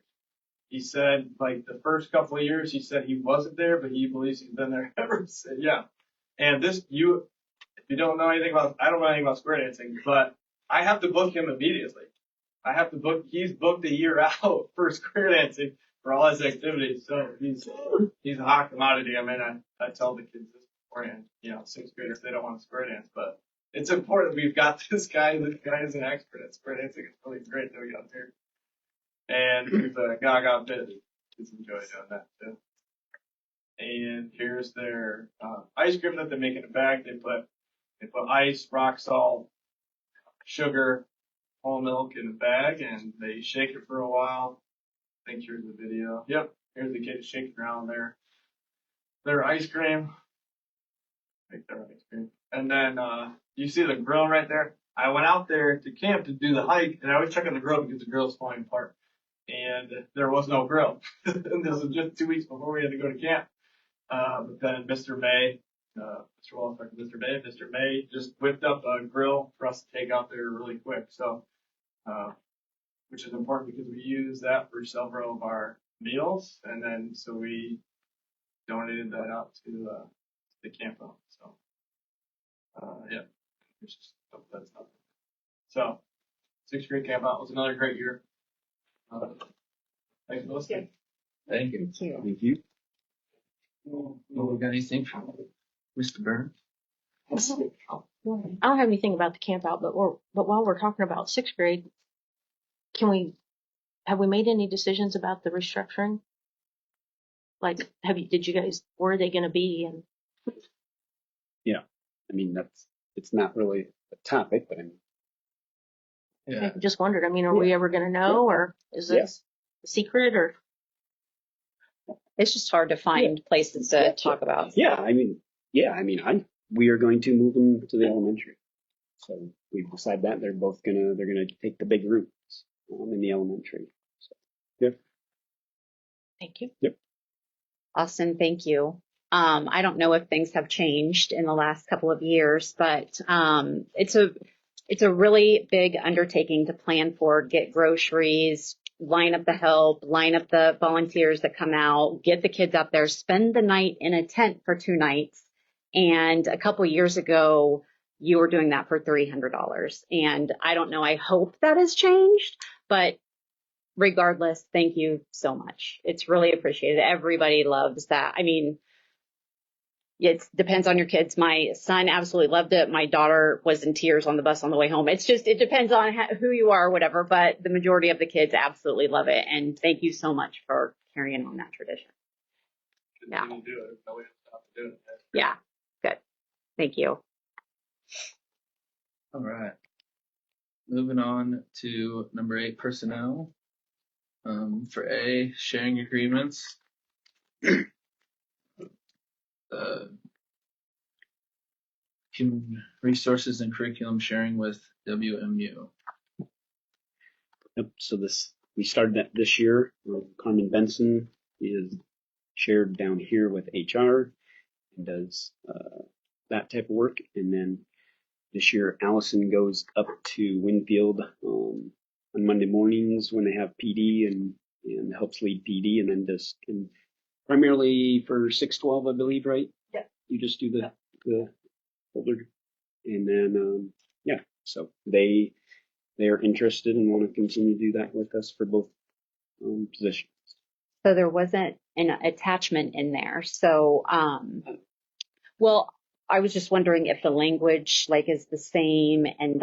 He said, like, the first couple of years, he said he wasn't there, but he believes he's been there ever since. Yeah. And if you don't know anything about, I don't know anything about square dancing, but I have to book him immediately. He's booked a year out for square dancing for all his activities. So he's a hot commodity. I mean, I tell the kids this beforehand, sixth graders, they don't want to square dance, but it's important we've got this guy. This guy is an expert at square dancing. It's really great that we got him here. And here's a Gaga bit. Kids enjoy doing that too. And here's their ice cream that they make in a bag. They put ice, rock salt, sugar, whole milk in a bag, and they shake it for a while. I think here's the video. Yep, here's the kids shaking around their ice cream. Make their ice cream. And then you see the grill right there? I went out there to camp to do the hike, and I was checking the grill because the grill's falling apart. And there was no grill. And this was just 2 weeks before we had to go to camp. But then Mr. May, Mr. Walter, Mr. May just whipped up a grill for us to take out there really quick. So, which is important because we use that for several of our meals. And then, so we donated that out to the camp home. So, yeah, it's just, that's nothing. So, sixth grade camp out was another great year. Thanks for listening. Thank you. Thank you. Well, we got anything from Mr. Burns? I don't have anything about the camp out, but while we're talking about sixth grade, have we made any decisions about the restructuring? Like, did you guys, where are they going to be? And Yeah, I mean, it's not really a topic, but Yeah. I just wondered, are we ever going to know, or is this a secret, or? It's just hard to find places to talk about. we are going to move them to the elementary. So we've decided that they're gonna take the big rooms in the elementary. So, yep. Thank you. Yep. Austin, thank you. I don't know if things have changed in the last couple of years, but it's a really big undertaking to plan for, get groceries, line up the help, line up the volunteers that come out, get the kids out there, spend the night in a tent for 2 nights. And a couple years ago, you were doing that for $300. And I don't know, I hope that has changed, but regardless, thank you so much. It's really appreciated. Everybody loves that. I mean, it depends on your kids. My son absolutely loved it. My daughter was in tears on the bus on the way home. It depends on who you are or whatever, but the majority of the kids absolutely love it. And thank you so much for carrying on that tradition. Yeah. Yeah. Good. Thank you. All right. Moving on to number 8, personnel. For A, sharing agreements. Human resources and curriculum sharing with WMU. Yep. So we started that this year. Carmen Benson is shared down here with HR and does that type of work. And then this year, Allison goes up to Winfield on Monday mornings when they have PD and helps lead PD, and then does primarily for 612, I believe, right? Yeah. You just do the folder, and then so they are interested and want to continue to do that with us for both positions. So there wasn't an attachment in there. So, well, I was just wondering if the language is the same and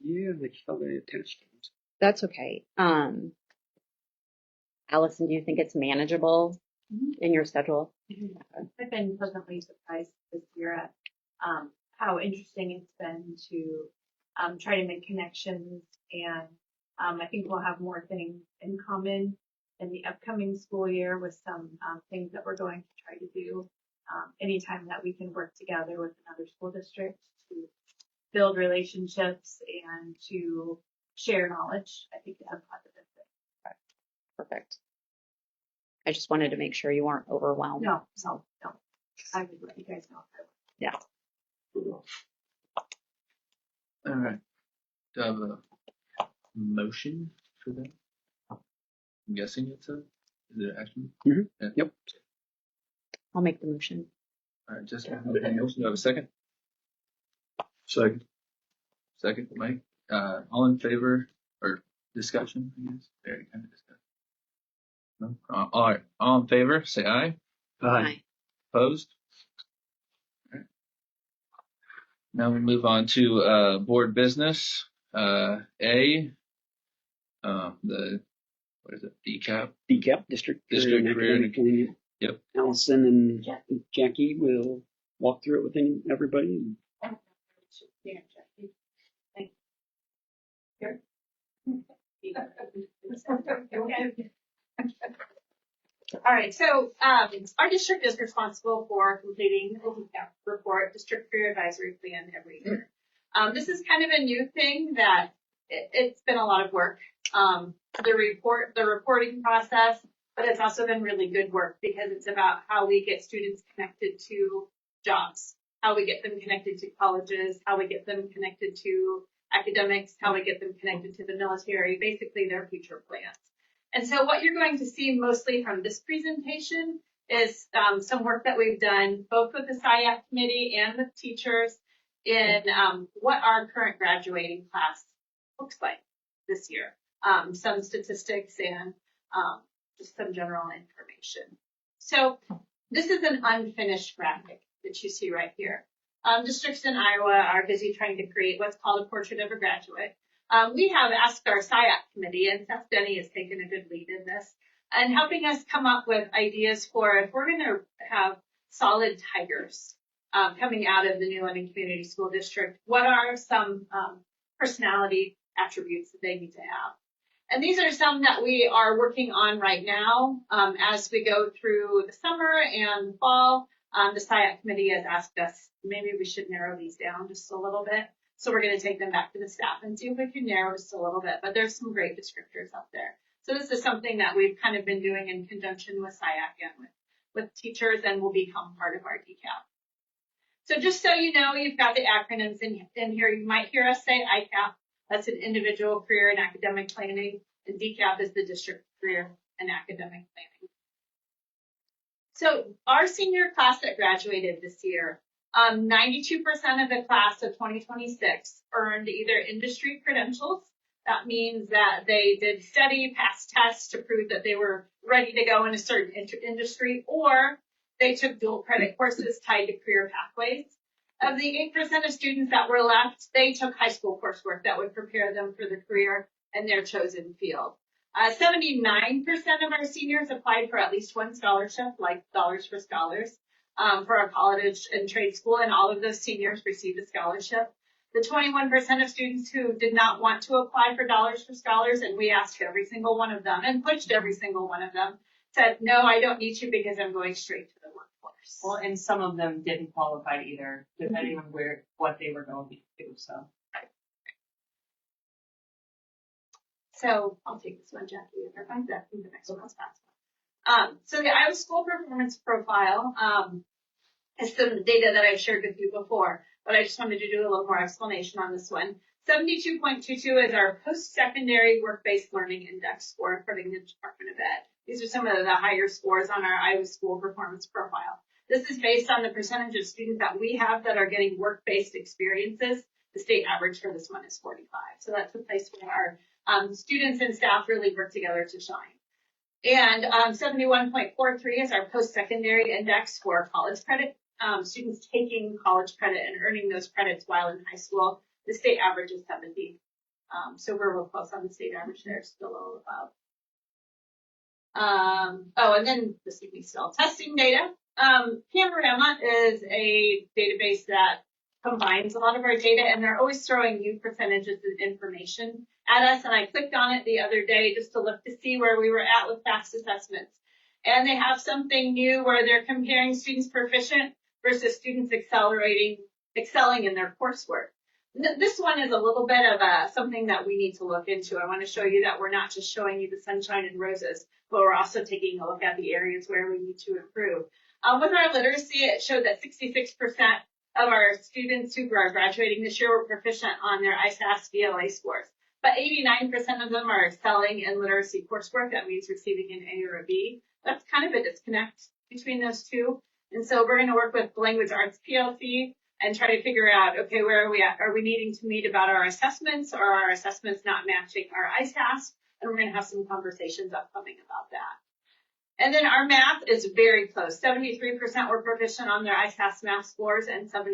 Yeah, they felt they attached. that's okay. Allison, do you think it's manageable in your schedule? I've been pleasantly surprised this year at how interesting it's been to try to make connections, and I think we'll have more things in common in the upcoming school year with some things that we're going to try to do anytime that we can work together with another school district to build relationships and to share knowledge. I think it's a positive thing. Perfect. I just wanted to make sure you weren't overwhelmed. No. I would let you guys know. Yeah. All right. Do I have a motion for that? I'm guessing it's is it action? Mhm. Yeah. Yep. I'll make the motion. All right, just motion. Do I have a second? Second. Second, Mike. All in favor or discussion? I guess. Very kind of discussion. No. All right. All in favor, say aye. Aye. Opposed? All right. Now we move on to board business. What is it? DCAP. DCAP, District Career and Academic Planning. Yep. Allison and Jackie will walk through it with everybody. Yeah, Jackie. All right, so our district is responsible for completing the DCAP report, District Career Advisory Plan, every year. This is kind of a new thing that it's been a lot of work. The reporting process, but it's also been really good work because it's about how we get students connected to jobs, how we get them connected to colleges, how we get them connected to academics, how we get them connected to the military, basically their future plans. And so what you're going to see mostly from this presentation is some work that we've done both with the SIAC committee and with teachers in what our current graduating class looks like this year. Some statistics and just some general information. So this is an unfinished graphic that you see right here. Districts in Iowa are busy trying to create what's called a portrait of a graduate. We have asked our SIAC committee, and Seth Denny has taken a good lead in this, and helping us come up with ideas for if we're going to have solid tigers coming out of the New London Community School District, what are some personality attributes that they need to have? And these are some that we are working on right now as we go through the summer and fall. The SIAC committee has asked us, maybe we should narrow these down just a little bit. So we're going to take them back to the staff and see if we can narrow just a little bit. But there's some great descriptors up there. So this is something that we've kind of been doing in conjunction with SIAC and with teachers, and will become part of our DCAP. So just so you know, you've got the acronyms in here. You might hear us say ICAP. That's an individual career and academic planning. And DCAP is the district career and academic planning. So our senior class that graduated this year, 92% of the class of 2026 earned either industry credentials. That means that they did study, passed tests to prove that they were ready to go in a certain industry, or they took dual credit courses tied to career pathways. Of the 8% of students that were left, they took high school coursework that would prepare them for the career in their chosen field. 79% of our seniors applied for at least one scholarship, like Dollars for Scholars, for a college and trade school, and all of those seniors received a scholarship. The 21% of students who did not want to apply for Dollars for Scholars, and we asked every single one of them and pushed every single one of them, said, no, I don't need you because I'm going straight to the workforce. Well, and some of them didn't qualify either, depending on what they were going to do. So I'll take this one, Jackie, if I find that. I think the next one's fast. So the Iowa School Performance Profile is some data that I've shared with you before, but I just wanted to do a little more explanation on this one. 72.22 is our post-secondary work-based learning index score according to the Department of Ed. These are some of the higher scores on our Iowa School Performance Profile. This is based on the percentage of students that we have that are getting work-based experiences. The state average for this one is 45. So that's a place where our students and staff really work together to shine. And 71.43 is our post-secondary index for college credit. Students taking college credit and earning those credits while in high school. The state average is 70. So we're real close on the state average there, still a little above. And then this would be still testing data. Panorama is a database that combines a lot of our data, and they're always throwing new percentages of information at us. And I clicked on it the other day just to look to see where we were at with FAST assessments. And they have something new where they're comparing students proficient versus students excelling in their coursework. This one is a little bit of something that we need to look into. I want to show you that we're not just showing you the sunshine and roses, but we're also taking a look at the areas where we need to improve. With our literacy, it showed that 66% of our students who are graduating this year were proficient on their ISASS VLA scores, but 89% of them are excelling in literacy coursework. That means receiving an A or a B. That's kind of a disconnect between those two. And so we're going to work with Language Arts PLC and try to figure out, okay, where are we at? Are we needing to meet about our assessments, or are our assessments not matching our ISASS? And we're going to have some conversations upcoming about that. And then our math is very close. 73% were proficient on their ISASS math scores, and 71%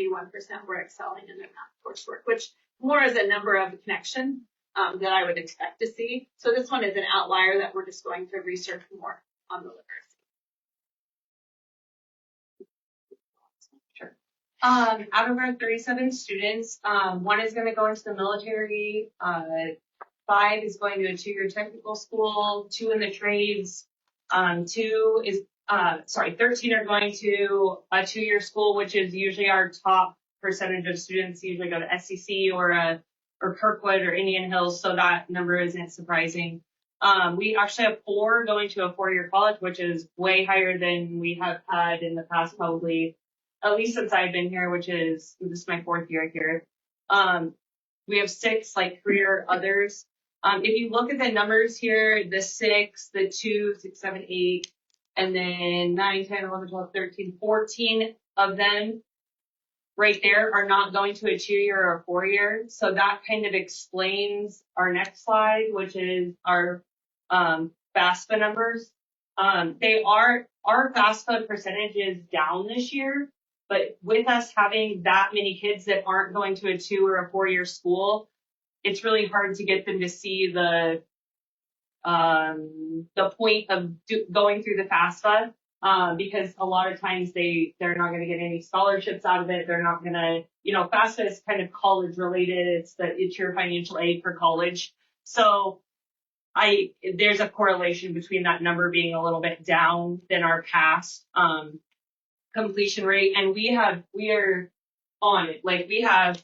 were excelling in their math coursework, which more is a number of connection that I would expect to see. So this one is an outlier that we're just going to research more on the literacy. Sure. Out of our 37 students, 1 is going to go into the military, 5 is going to a 2-year technical school, 2 in the trades, 13 are going to a 2-year school, which is usually our top percentage of students usually go to SEC or Kirkwood or Indian Hills, so that number isn't surprising. We actually have 4 going to a 4-year college, which is way higher than we have had in the past, probably, at least since I've been here, this is my 4th year here. We have 6 career others. If you look at the numbers here, the 6, the 2, 6, 7, 8, and then 9, 10, 11, 12, 13, 14 of them right there are not going to a 2-year or a 4-year. So that kind of explains our next slide, which is our FAFSA numbers. Our FAFSA percentage is down this year, but with us having that many kids that aren't going to a 2 or a 4-year school, it's really hard to get them to see the point of going through the FAFSA, because a lot of times they're not going to get any scholarships out of it. They're not going to, FAFSA is kind of college related. It's your financial aid for college. So there's a correlation between that number being a little bit down than our past completion rate, and we are on it. We have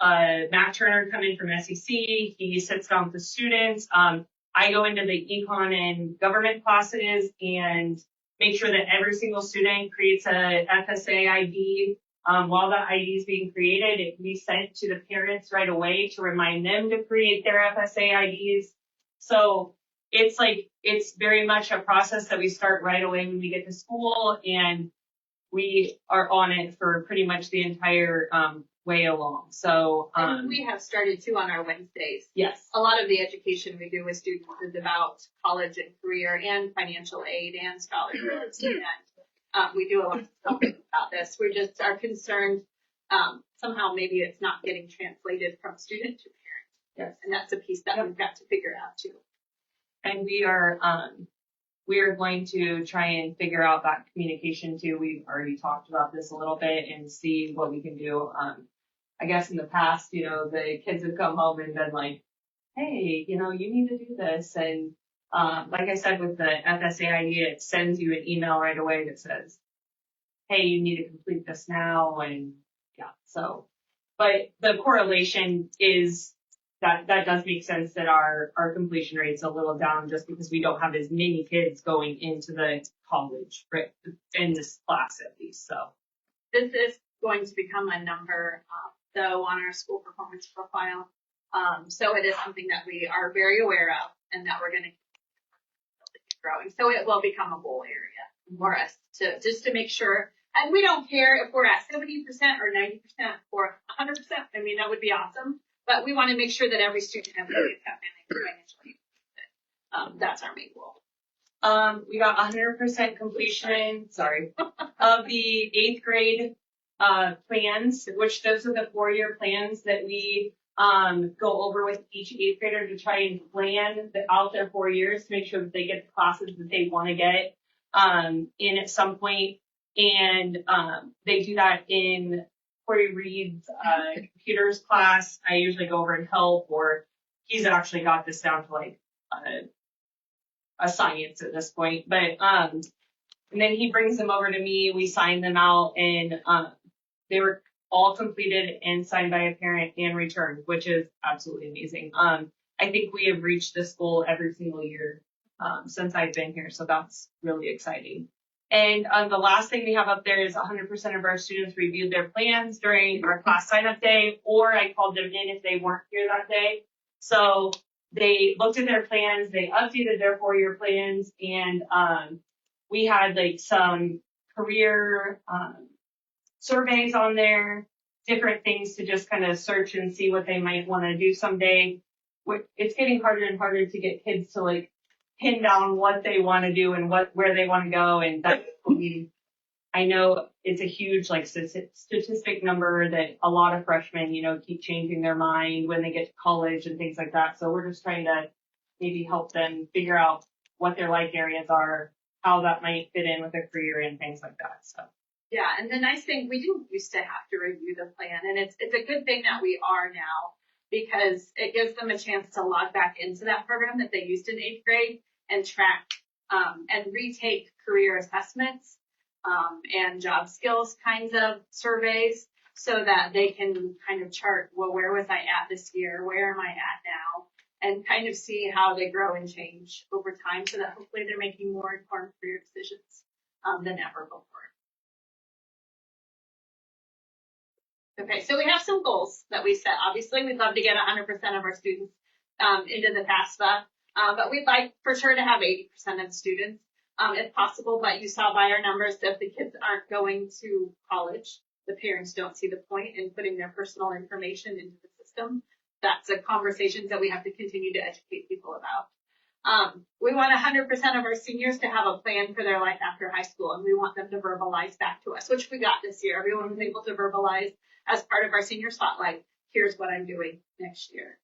Matt Turner coming from SEC. He sits down with the students. I go into the econ and government classes and make sure that every single student creates a FSA ID. While that ID is being created, it can be sent to the parents right away to remind them to create their FSA IDs. So it's very much a process that we start right away when we get to school, and we are on it for pretty much the entire way along. So and we have started too on our Wednesdays. Yes. A lot of the education we do with students is about college and career and financial aid and scholarships. And we do a lot of stuff about this. We just are concerned somehow maybe it's not getting translated from student to parent. Yes. And that's a piece that we've got to figure out too. And we are going to try and figure out that communication too. We've already talked about this a little bit and see what we can do. I guess in the past, the kids have come home and been like, hey, you need to do this. And like I said, with the FSA ID, it sends you an email right away that says, hey, you need to complete this now. And yeah, so, but the correlation is that does make sense that our completion rate's a little down just because we don't have as many kids going into the college, right, in this class at least. So this is going to become a number, though, on our school performance profile. So it is something that we are very aware of and that we're going to keep growing. So it will become a goal area for us to make sure. And we don't care if we're at 70% or 90% or 100%. I mean, that would be awesome. But we want to make sure that every student has financially. That's our main goal. We got 100% completion, of the 8th grade plans, which those are the 4-year plans that we go over with each eighth grader to try and plan out their 4 years to make sure that they get the classes that they want to get in at some point. And they do that in Corey Reed's computers class. I usually go over and help, or he's actually got this down to like a science at this point. But and then he brings them over to me. We sign them out, and they were all completed and signed by a parent and returned, which is absolutely amazing. I think we have reached this goal every single year since I've been here, so that's really exciting. And the last thing we have up there is 100% of our students reviewed their plans during our class sign-up day, or I called them in if they weren't here that day. So they looked at their plans, they updated their 4-year plans, and we had like some career surveys on there, different things to just kind of search and see what they might want to do someday. It's getting harder and harder to get kids to like pin down what they want to do and where they want to go, and that's I know it's a huge like statistic number that a lot of freshmen, keep changing their mind when they get to college and things like that. So we're just trying to maybe help them figure out what their life areas are, how that might fit in with a career and things like that. So. Yeah, and the nice thing, we didn't used to have to review the plan, and it's a good thing that we are now, because it gives them a chance to log back into that program that they used in 8th grade and track and retake career assessments and job skills kinds of surveys, so that they can kind of chart, well, where was I at this year? Where am I at now? And kind of see how they grow and change over time, so that hopefully they're making more informed career decisions than ever before. Okay, so we have some goals that we set. Obviously, we'd love to get 100% of our students into the FAFSA, but we'd like for sure to have 80% of students if possible. But you saw by our numbers that if the kids aren't going to college, the parents don't see the point in putting their personal information into the system. That's a conversation that we have to continue to educate people about. We want 100% of our seniors to have a plan for their life after high school, and we want them to verbalize back to us, which we got this year. Everyone was able to verbalize as part of our senior spotlight, here's what I'm doing next year.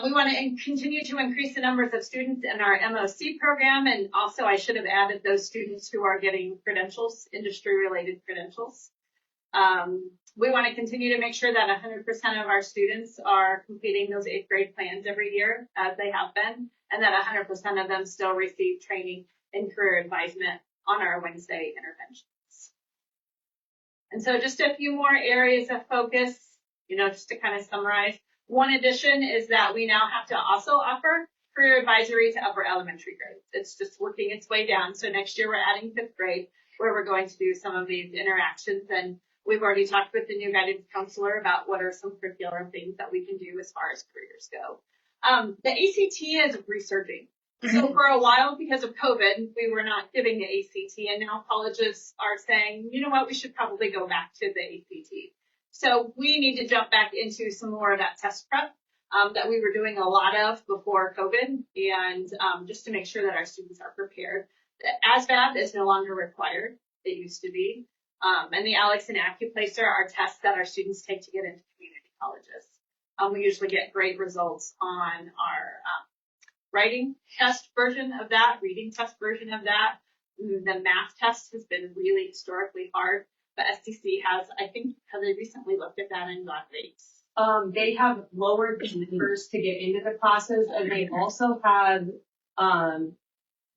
We want to continue to increase the numbers of students in our MOC program, and also I should have added those students who are getting credentials, industry-related credentials. We want to continue to make sure that 100% of our students are completing those 8th grade plans every year, as they have been, and that 100% of them still receive training in career advisement on our Wednesday interventions. And so just a few more areas of focus, just to kind of summarize. One addition is that we now have to also offer career advisory to upper elementary grades. It's just working its way down. So next year we're adding 5th grade, where we're going to do some of these interactions. And we've already talked with the new guidance counselor about what are some curricular things that we can do as far as careers go. The ACT is resurging. So for a while, because of COVID, we were not giving the ACT, and now colleges are saying, you know what, we should probably go back to the ACT. So we need to jump back into some more of that test prep that we were doing a lot of before COVID, and just to make sure that our students are prepared. The ASVAB is no longer required. It used to be. And the ALEX and AccuPlacer are tests that our students take to get into community colleges. We usually get great results on our writing test version of that, reading test version of that. The math test has been really historically hard, but SDC has, I think, have they recently looked at that and got rates? They have lowered the numbers to get into the classes, and they also have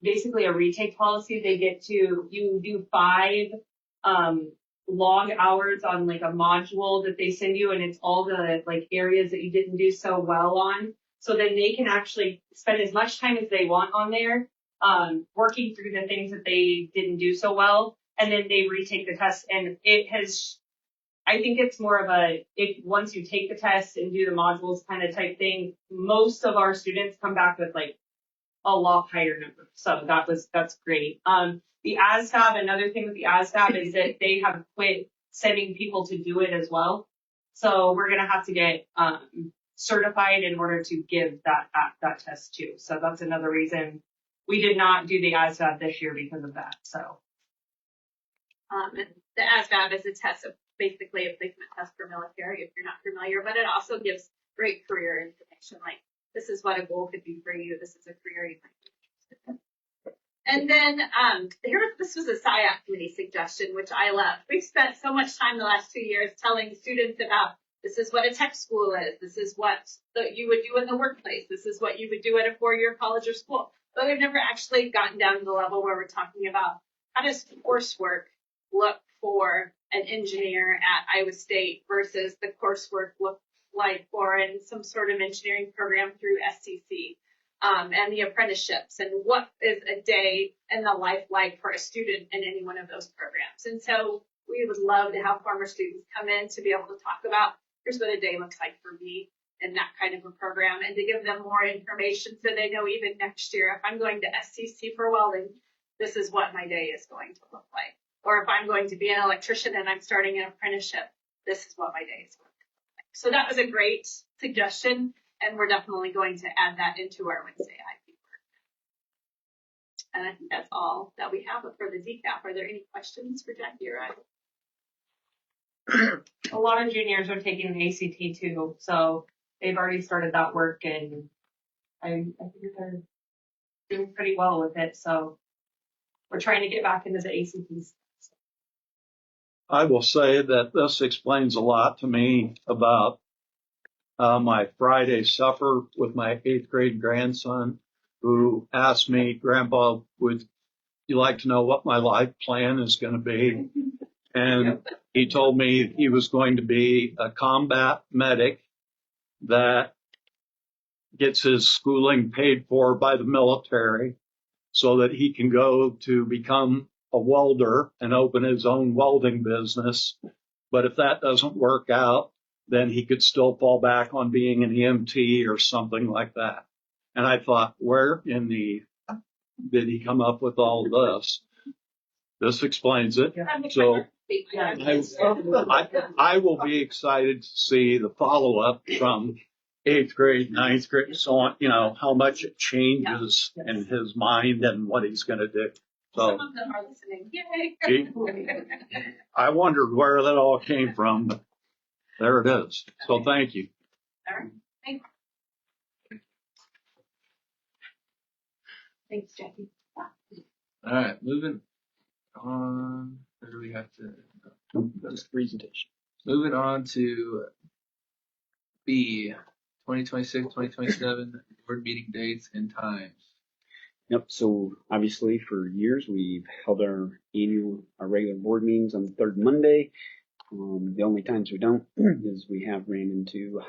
basically a retake policy. They get to, you do 5 log hours on like a module that they send you, and it's all the like areas that you didn't do so well on. So then they can actually spend as much time as they want on there, working through the things that they didn't do so well, and then they retake the test. And it has, I think it's more of a, once you take the test and do the modules kind of type thing, most of our students come back with like a lot higher number. So that's great. The ASVAB, another thing with the ASVAB is that they have quit sending people to do it as well. So we're going to have to get certified in order to give that test too. So that's another reason we did not do the ASVAB this year because of that. So the ASVAB is a test of basically a placement test for military, if you're not familiar, but it also gives great career information, like this is what a goal could be for you, this is a career you might be interested in. And then this was a SIAP committee suggestion, which I love. We've spent so much time the last 2 years telling students about this is what a tech school is, this is what you would do in the workplace, this is what you would do at a 4-year college or school. But we've never actually gotten down to the level where we're talking about how does coursework look for an engineer at Iowa State versus the coursework look like for in some sort of engineering program through SCC. And the apprenticeships, and what is a day in the life like for a student in any one of those programs. And so we would love to have former students come in to be able to talk about, here's what a day looks like for me in that kind of a program, and to give them more information so they know even next year, if I'm going to SCC for welding, this is what my day is going to look like. Or if I'm going to be an electrician and I'm starting an apprenticeship, this is what my day is going to look like. So that was a great suggestion. And we're definitely going to add that into our Wednesday IP work. And I think that's all that we have for the decaf. Are there any questions for Jackie or I? A lot of juniors are taking the ACT too, so they've already started that work, and I think they're doing pretty well with it. So we're trying to get back into the ACTs. I will say that this explains a lot to me about my Friday supper with my 8th grade grandson, who asked me, Grandpa, would you like to know what my life plan is going to be? And he told me he was going to be a combat medic that gets his schooling paid for by the military so that he can go to become a welder and open his own welding business. But if that doesn't work out, then he could still fall back on being an EMT or something like that. And I thought, where in the did he come up with all this? This explains it. So I will be excited to see the follow-up from 8th grade, 9th grade, so on, how much it changes in his mind and what he's going to do. So Some of them are listening. Yay! I wondered where that all came from, but there it is. So thank you. All right. Thanks. Thanks, Jackie. All right, moving on. Where do we have to? Just presentation. Moving on to B, 2026, 2027 board meeting dates and times. Yep. So obviously for years we've held our regular board meetings on the third Monday. The only times we don't is we have ran into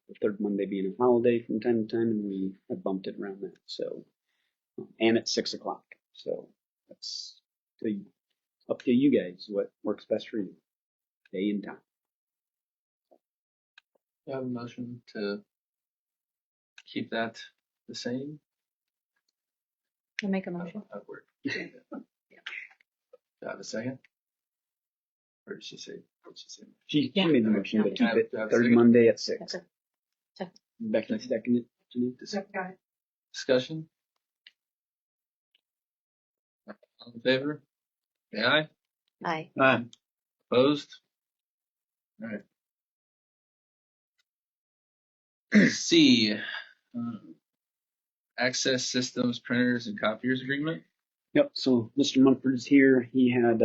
the third Monday being a holiday from time to time, and we have bumped it around that. So, and at 6 o'clock. So that's up to you guys what works best for you, day and time. Do I have a motion to keep that the same? I'll make a motion. That work. Do I have a second? Or did she say? She made the motion to keep Yeah. it third Monday at 6. Second. Becky seconded it. Janine? Discussion? All in favor? Say aye. Aye. Opposed? All right. C, access systems, printers, and copiers agreement. Yep. So Mr. Munford's here. He had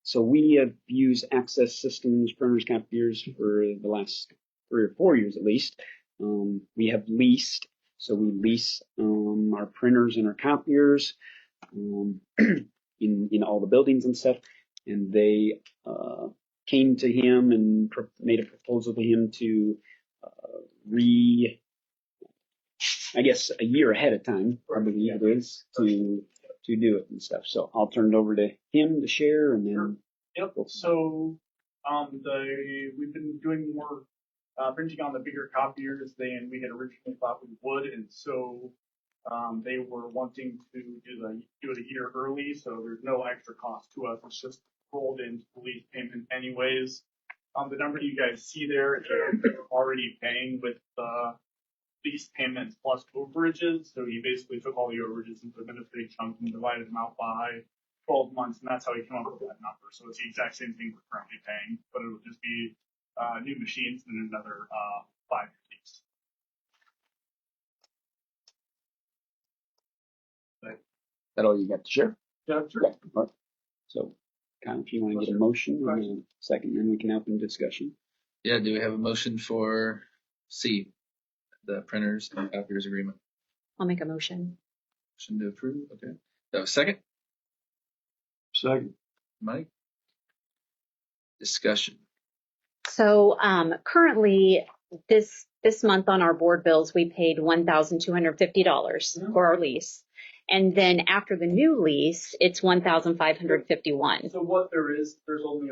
so we have used Access Systems, printers, copiers for the last 3 or 4 years at least. We have leased, so we lease our printers and our copiers in all the buildings and stuff. And they came to him and made a proposal to him to I guess a year ahead of time, probably it is, to do it and stuff. So I'll turn it over to him to share, and then. Yep. So, we've been doing more printing on the bigger copiers than we had originally thought we would, and so they were wanting to do it a year early, so there's no extra cost to us. It's just rolled into the lease payment anyways. The number you guys see there is already paying with lease payments plus overages. So he basically took all the overages and put them in a big chunk and divided them out by 12 months, and that's how he came up with that number. So it's the exact same thing we're currently paying, but it'll just be new machines and another 5 years. that all you got to share? Yeah, sure. Okay. All right. So, Kyle, if you want to get a motion and a second, then we can open discussion. Yeah, do we have a motion for C, the printers and copiers agreement? I'll make a motion. Motion to approve, okay. Do I have a second? Second. Mike? Discussion. So currently, this month on our board bills, we paid $1,250 for our lease. And then after the new lease, it's $1,551. So what there's only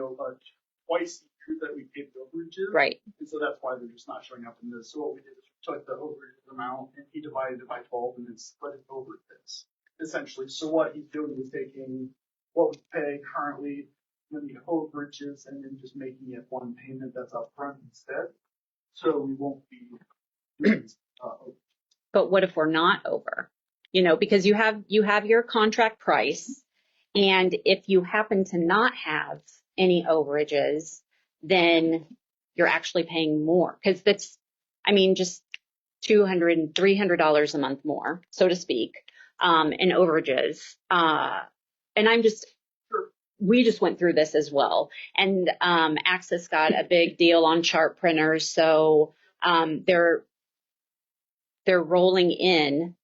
twice a year that we paid the overages. Right. And so that's why they're just not showing up in this. So what we did is we took the overage amount and he divided it by 12 and then split it over this, essentially. So what he's doing is taking what we pay currently, and the overages, and then just making it one payment that's upfront instead. So we won't be doing But what if we're not over? You know, because you have your contract price, and if you happen to not have any overages, then you're actually paying more, because that's, I mean, just $200 and $300 a month more, so to speak, in overages. And we just went through this as well, and Access got a big deal on chart printers, so they're rolling in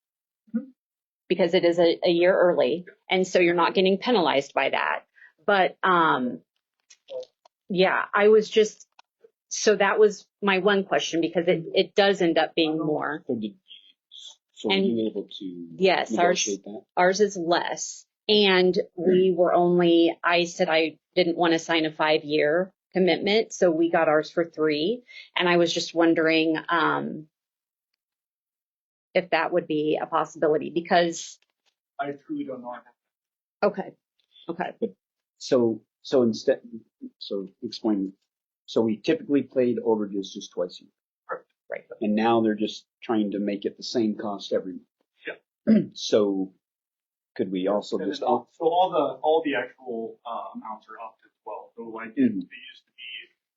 because it is a year early, and so you're not getting penalized by that. But yeah, I was just, so that was my one question, because it does end up being more. So were you able to yes, negotiate that? Ours is less. And we were only, I said I didn't want to sign a 5-year commitment, so we got ours for 3. And I was just wondering if that would be a possibility, because I truly don't know. Okay. So explain. So we typically paid overages just twice a year. Right. And now they're just trying to make it the same cost every month. Yeah. So could we also And just then all the actual amounts are upped as well. So like it used to be,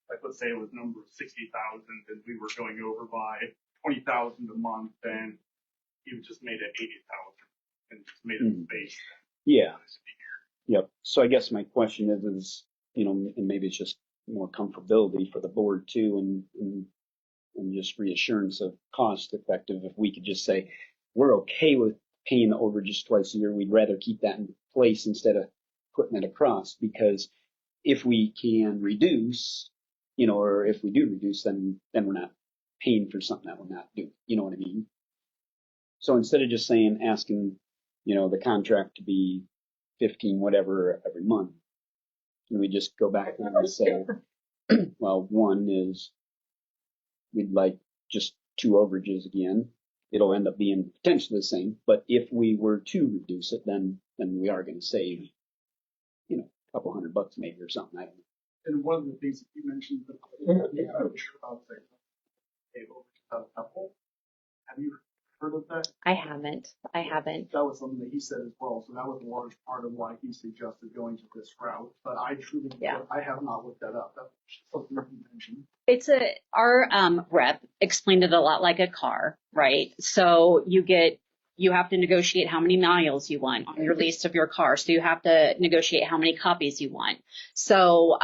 like let's say it was number 60,000 and we were going over by 20,000 a month, then you just made it 80,000 and just made it the base. Yeah. Yep. So I guess my question is, you know, and maybe it's just more comfortability for the board too, and just reassurance of cost effective. If we could just say, we're okay with paying the overages twice a year, we'd rather keep that in place instead of putting it across, because if we can reduce, you know, or if we do reduce, then we're not paying for something that we're not doing. You know what I mean? So instead of just asking, you know, the contract to be 15 whatever every month, can we just go back and say, well, one is we'd like just 2 overages again. It'll end up being potentially the same, but if we were to reduce it, then we are going to save, you know, a couple $100 maybe or something. I don't know. And one of the things that you mentioned, I'm not sure about the couple. Have you heard of that? I haven't. That was something that he said as well. So that was a large part of why he suggested going to this route. But I truly, I have not looked that up. That's something that you mentioned. Our rep explained it a lot like a car, right? So you have to negotiate how many miles you want on your lease of your car. So you have to negotiate how many copies you want. So,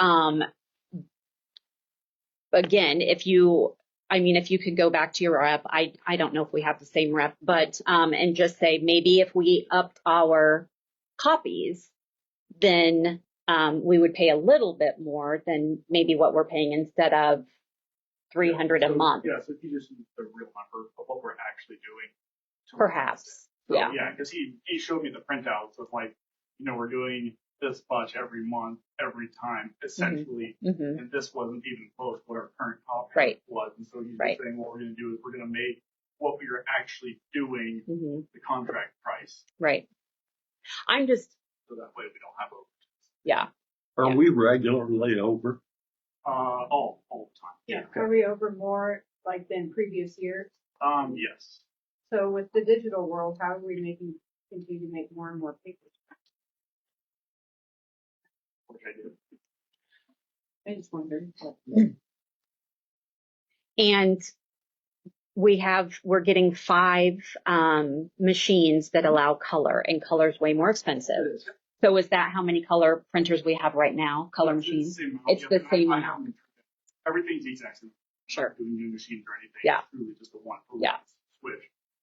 again, if you could go back to your rep, I don't know if we have the same rep, but, and just say, maybe if we upped our copies, then, we would pay a little bit more than maybe what we're paying instead of $300 a month. Yeah. So if you just use the real number of what we're actually doing. Perhaps. So, Yeah. Yeah. Cause he showed me the printouts of like, you know, we're doing this much every month, every time, essentially. Mm-hmm. And this wasn't even close to what our current copy was. And so he's just saying what we're going to do is we're going to make what we are actually doing the contract price. Right. So that way we don't have overages. Yeah. Are we regularly over? All the time. Yeah. Are we over more like than previous years? Yes. So with the digital world, how are we continue to make more and more papers? Which I do. I just wondered. And we're getting 5 machines that allow color, and color is way more expensive. So is that how many color printers we have right now? Color machines? It's the same amount. Everything's the exact same. Sure. Not doing new machines or anything. Yeah. It's truly just a one Yeah. switch.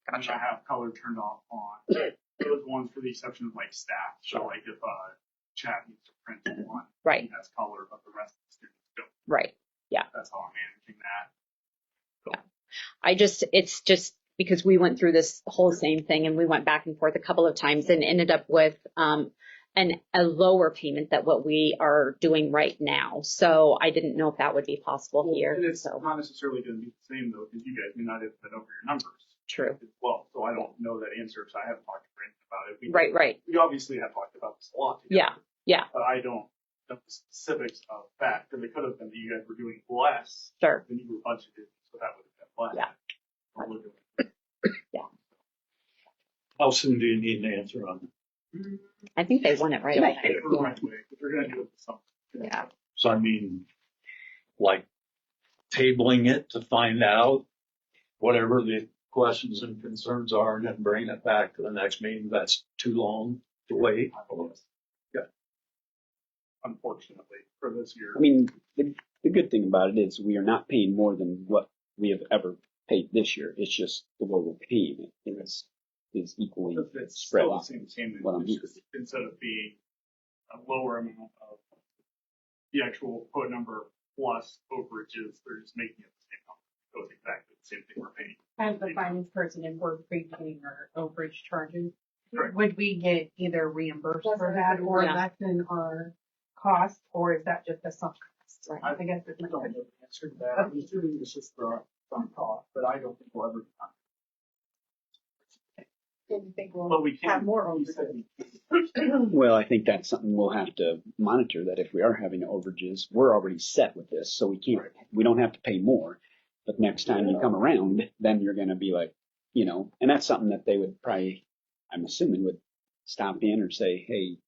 Gotcha. And I have color turned off on those ones for the exception of like staff. So like if chat needs to print one, Right. that's color, but the rest of the students don't. Right. Yeah. That's how I'm managing that. It's just because we went through this whole same thing, and we went back and forth a couple of times and ended up with a lower payment than what we are doing right now. So I didn't know if that would be possible here. And it's So not necessarily going to be the same though, because you guys may not have been over your numbers. true. As well, so I don't know that answer, so I haven't talked to Brandon about it. Right. We obviously have talked about this a lot together. Yeah. But I don't know the specifics of that, because it could have been that you guys were doing less Sure. than you were budgeted, so that would have been less. Yeah. What we're doing. How soon do you need an answer on that? I think they want it right away. Right away, but they're gonna do it with something. Yeah. So I mean, like tabling it to find out whatever the questions and concerns are, and then bring it back to the next meeting. That's too long to wait. Unfortunately, for this year. I mean, the good thing about it is we are not paying more than what we have ever paid this year. It's just the way we're paying it is equally It's spread still out. the same what I'm it's just instead of being a lower amount of the actual quote number plus overages, they're just making it the same number. So it's exactly the same thing we're paying. As the finance person, if we're prepaying our overage charges, Correct. would we get either reimbursed for that or Yeah. lessen our cost, or is that just a sunk cost? Right. I guess it's We my don't question. know the answer to that. I'm assuming it's just some cost, but I don't think we'll ever. Do you think we'll But we can have more you said overages? Well, I think that's something we'll have to monitor, that if we are having overages, we're already set with this, so we don't have to pay more. But next time you come around, then you're going to be like, and that's something that they would probably, I'm assuming, would stop in or say, hey,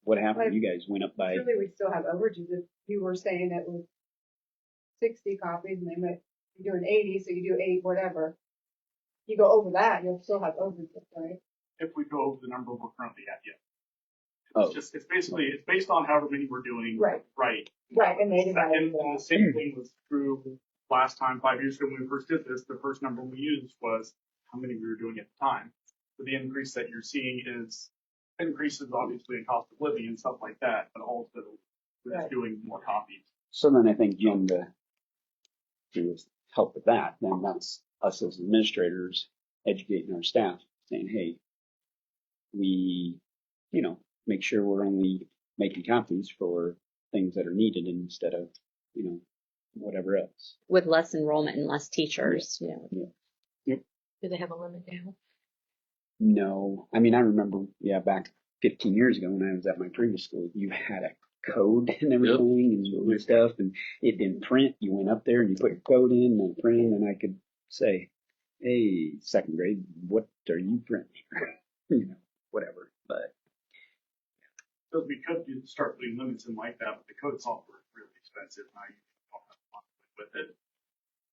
what happened? You guys went up by, Surely we still have overages. If you were saying it was 60 copies and they might be doing 80, so you do 8, whatever. You go over that, you'll still have overages, right? if we go over the number we're currently at, yeah. Oh. It's based on however many we're doing. Right. Right. Right, and they divide And it. the same thing was true last time, 5 years ago when we first did this. The first number we used was how many we were doing at the time. So the increase that you're seeing is increases obviously in cost of living and stuff like that, but also we're just Right. doing more copies. so then I think, Jim, to help with that, then that's us as administrators educating our staff, saying, hey, we, make sure we're only making copies for things that are needed instead of, whatever else. With less enrollment and less teachers. Do they have a limit now? No, I mean, I remember, back 15 years ago when I was at my previous school, you had a code and everything and stuff, and it didn't print. You went up there and you put your code in and it printed, and I could say, hey, second grade, what are you printing? Whatever. But So we could start putting limits in like that, but the code software is really expensive. Now you don't have to with it.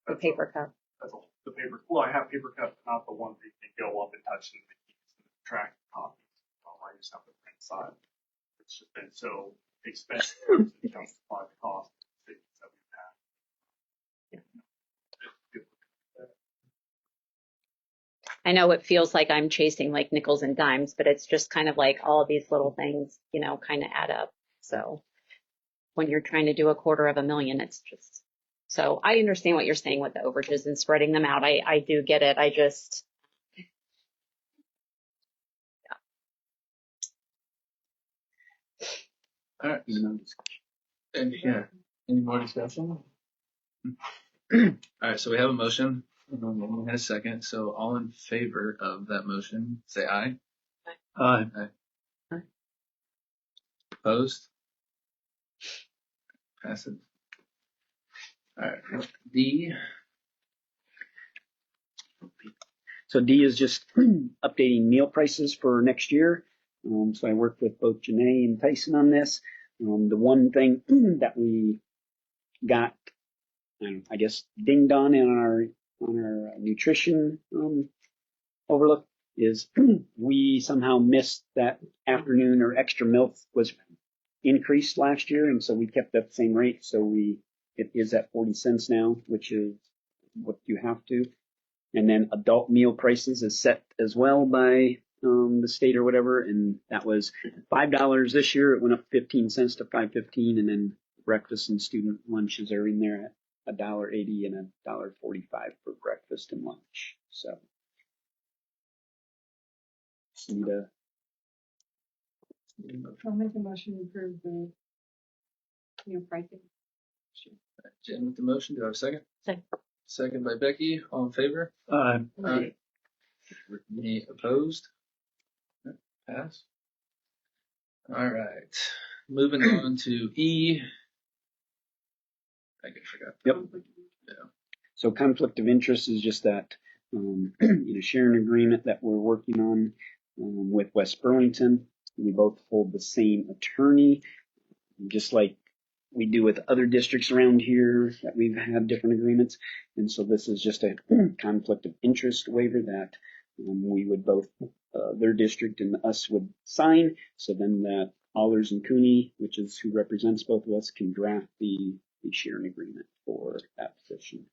The paper cup. That's all. The paper. Well, I have paper cup, but not the one that you can go up and touch and track copies. I just have to print side. It's just been so expensive to justify the cost of the things that we've had. I know it feels like I'm chasing like nickels and dimes, but it's just kind of like all of these little things, kind of add up. So when you're trying to do $250,000, it's just, so I understand what you're saying with the overages and spreading them out. I do get it. I just, All right. Any more discussion? All right, so we have a motion and a second. So all in favor of that motion, say aye. Aye. Opposed? Passes. All right. D. so D is just updating meal prices for next year. So I worked with both Janae and Tyson on this. The one thing that we got, I guess, dinged on in our on our nutrition overlook is we somehow missed that afternoon or extra milk was increased last year, and so we kept that same rate. So it is at 40 cents now, which is what you have to. And then adult meal prices is set as well by the state or whatever, and that was $5 this year. It went up 15 cents to $5.15, and then breakfast and student lunches are in there at $1.80 and $1.45 for breakfast and lunch. So just need a I'll make a motion to approve the, pricing. Jen with the motion. Do I have a second? Second. Second by Becky. All in favor? Aye. Any opposed? Pass. All right. Moving on to E. I forgot. Yep. Yeah. So conflict of interest is just that sharing agreement that we're working on with West Burlington. We both hold the same attorney, just like we do with other districts around here that we've had different agreements. And so this is just a conflict of interest waiver that we would both, their district and us would sign. So then that Allers and Cooney, which is who represents both of us, can draft the sharing agreement for that position.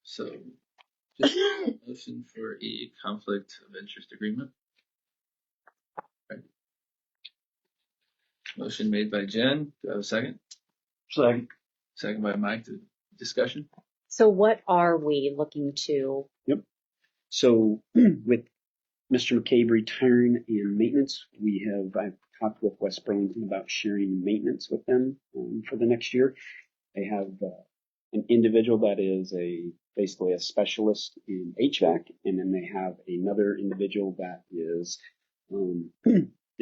So just a motion for E, conflict of interest agreement. Right. Motion made by Jen. Do I have a second? Second. Second by Mike. Discussion? So what are we looking to? Yep. So with Mr. McCabe retiring and maintenance, I've talked with West Burlington about sharing maintenance with them for the next year. They have an individual that is basically a specialist in HVAC, and then they have another individual that is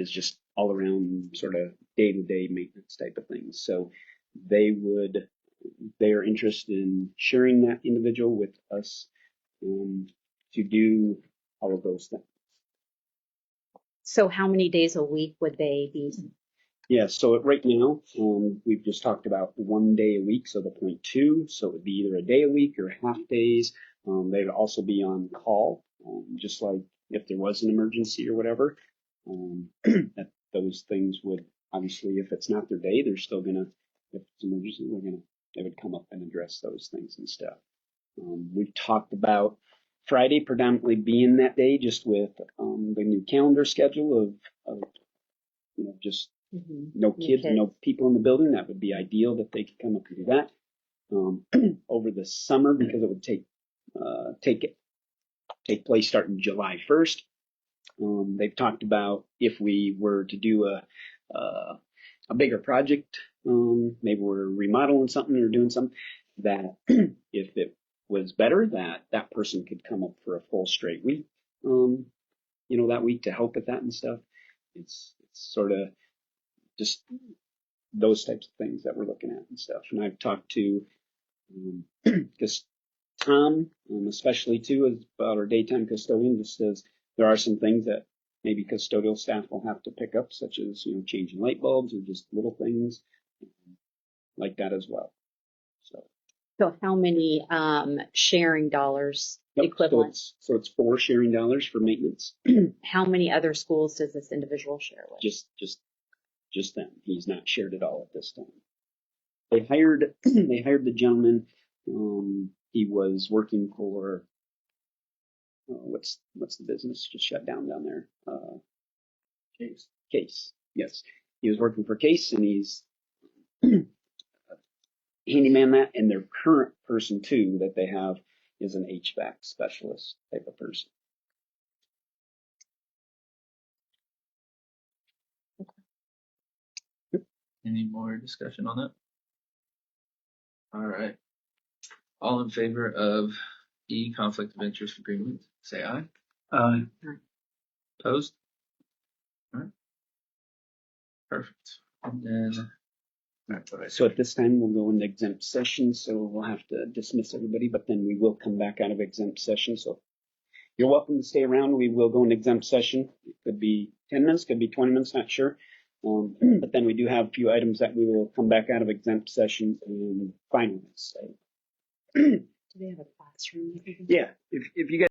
just all around sort of day-to-day maintenance type of things. So they are interested in sharing that individual with us to do all of those things. So how many days a week would they be? Yeah, so right now, we've just talked about 1 day a week, so the 0.2, so it would be either a day a week or half days. They would also be on call, just like if there was an emergency or whatever. That those things would, obviously, if it's not their day, they're still gonna, if it's an emergency, they would come up and address those things and stuff. We've talked about Friday predominantly being that day, just with the new calendar schedule of just no kids, no people in the building. That would be ideal that they could come up and do that over the summer, because it would take place starting July 1st. They've talked about if we were to do a bigger project, maybe we're remodeling something or doing something, that if it was better, that person could come up for a full straight week, that week to help with that and stuff. It's sort of just those types of things that we're looking at and stuff. And I've talked to, because Tom, especially too, is about our daytime custodian, just says there are some things that maybe custodial staff will have to pick up, such as, changing light bulbs or just little things like that as well. So how many sharing dollars equivalent? So it's 4 sharing dollars for maintenance. How many other schools does this individual share with? Just them. He's not shared at all at this time. They hired the gentleman. He was working for what's the business just shut down there? Case. Yes, he was working for Case, and he's handyman that. And their current person too that they have is an HVAC specialist type of person. Any more discussion on that? All right. All in favor of E, conflict of interest agreement, say aye. Aye. Opposed? All right. Perfect. And then, So at this time, we'll go into exempt session, so we'll have to dismiss everybody, but then we will come back out of exempt session. So you're welcome to stay around. We will go into exempt session. It could be 10 minutes, could be 20 minutes, not sure. But then we do have a few items that we will come back out of exempt session and finalize. So. Do they have a classroom? Yeah, if you guys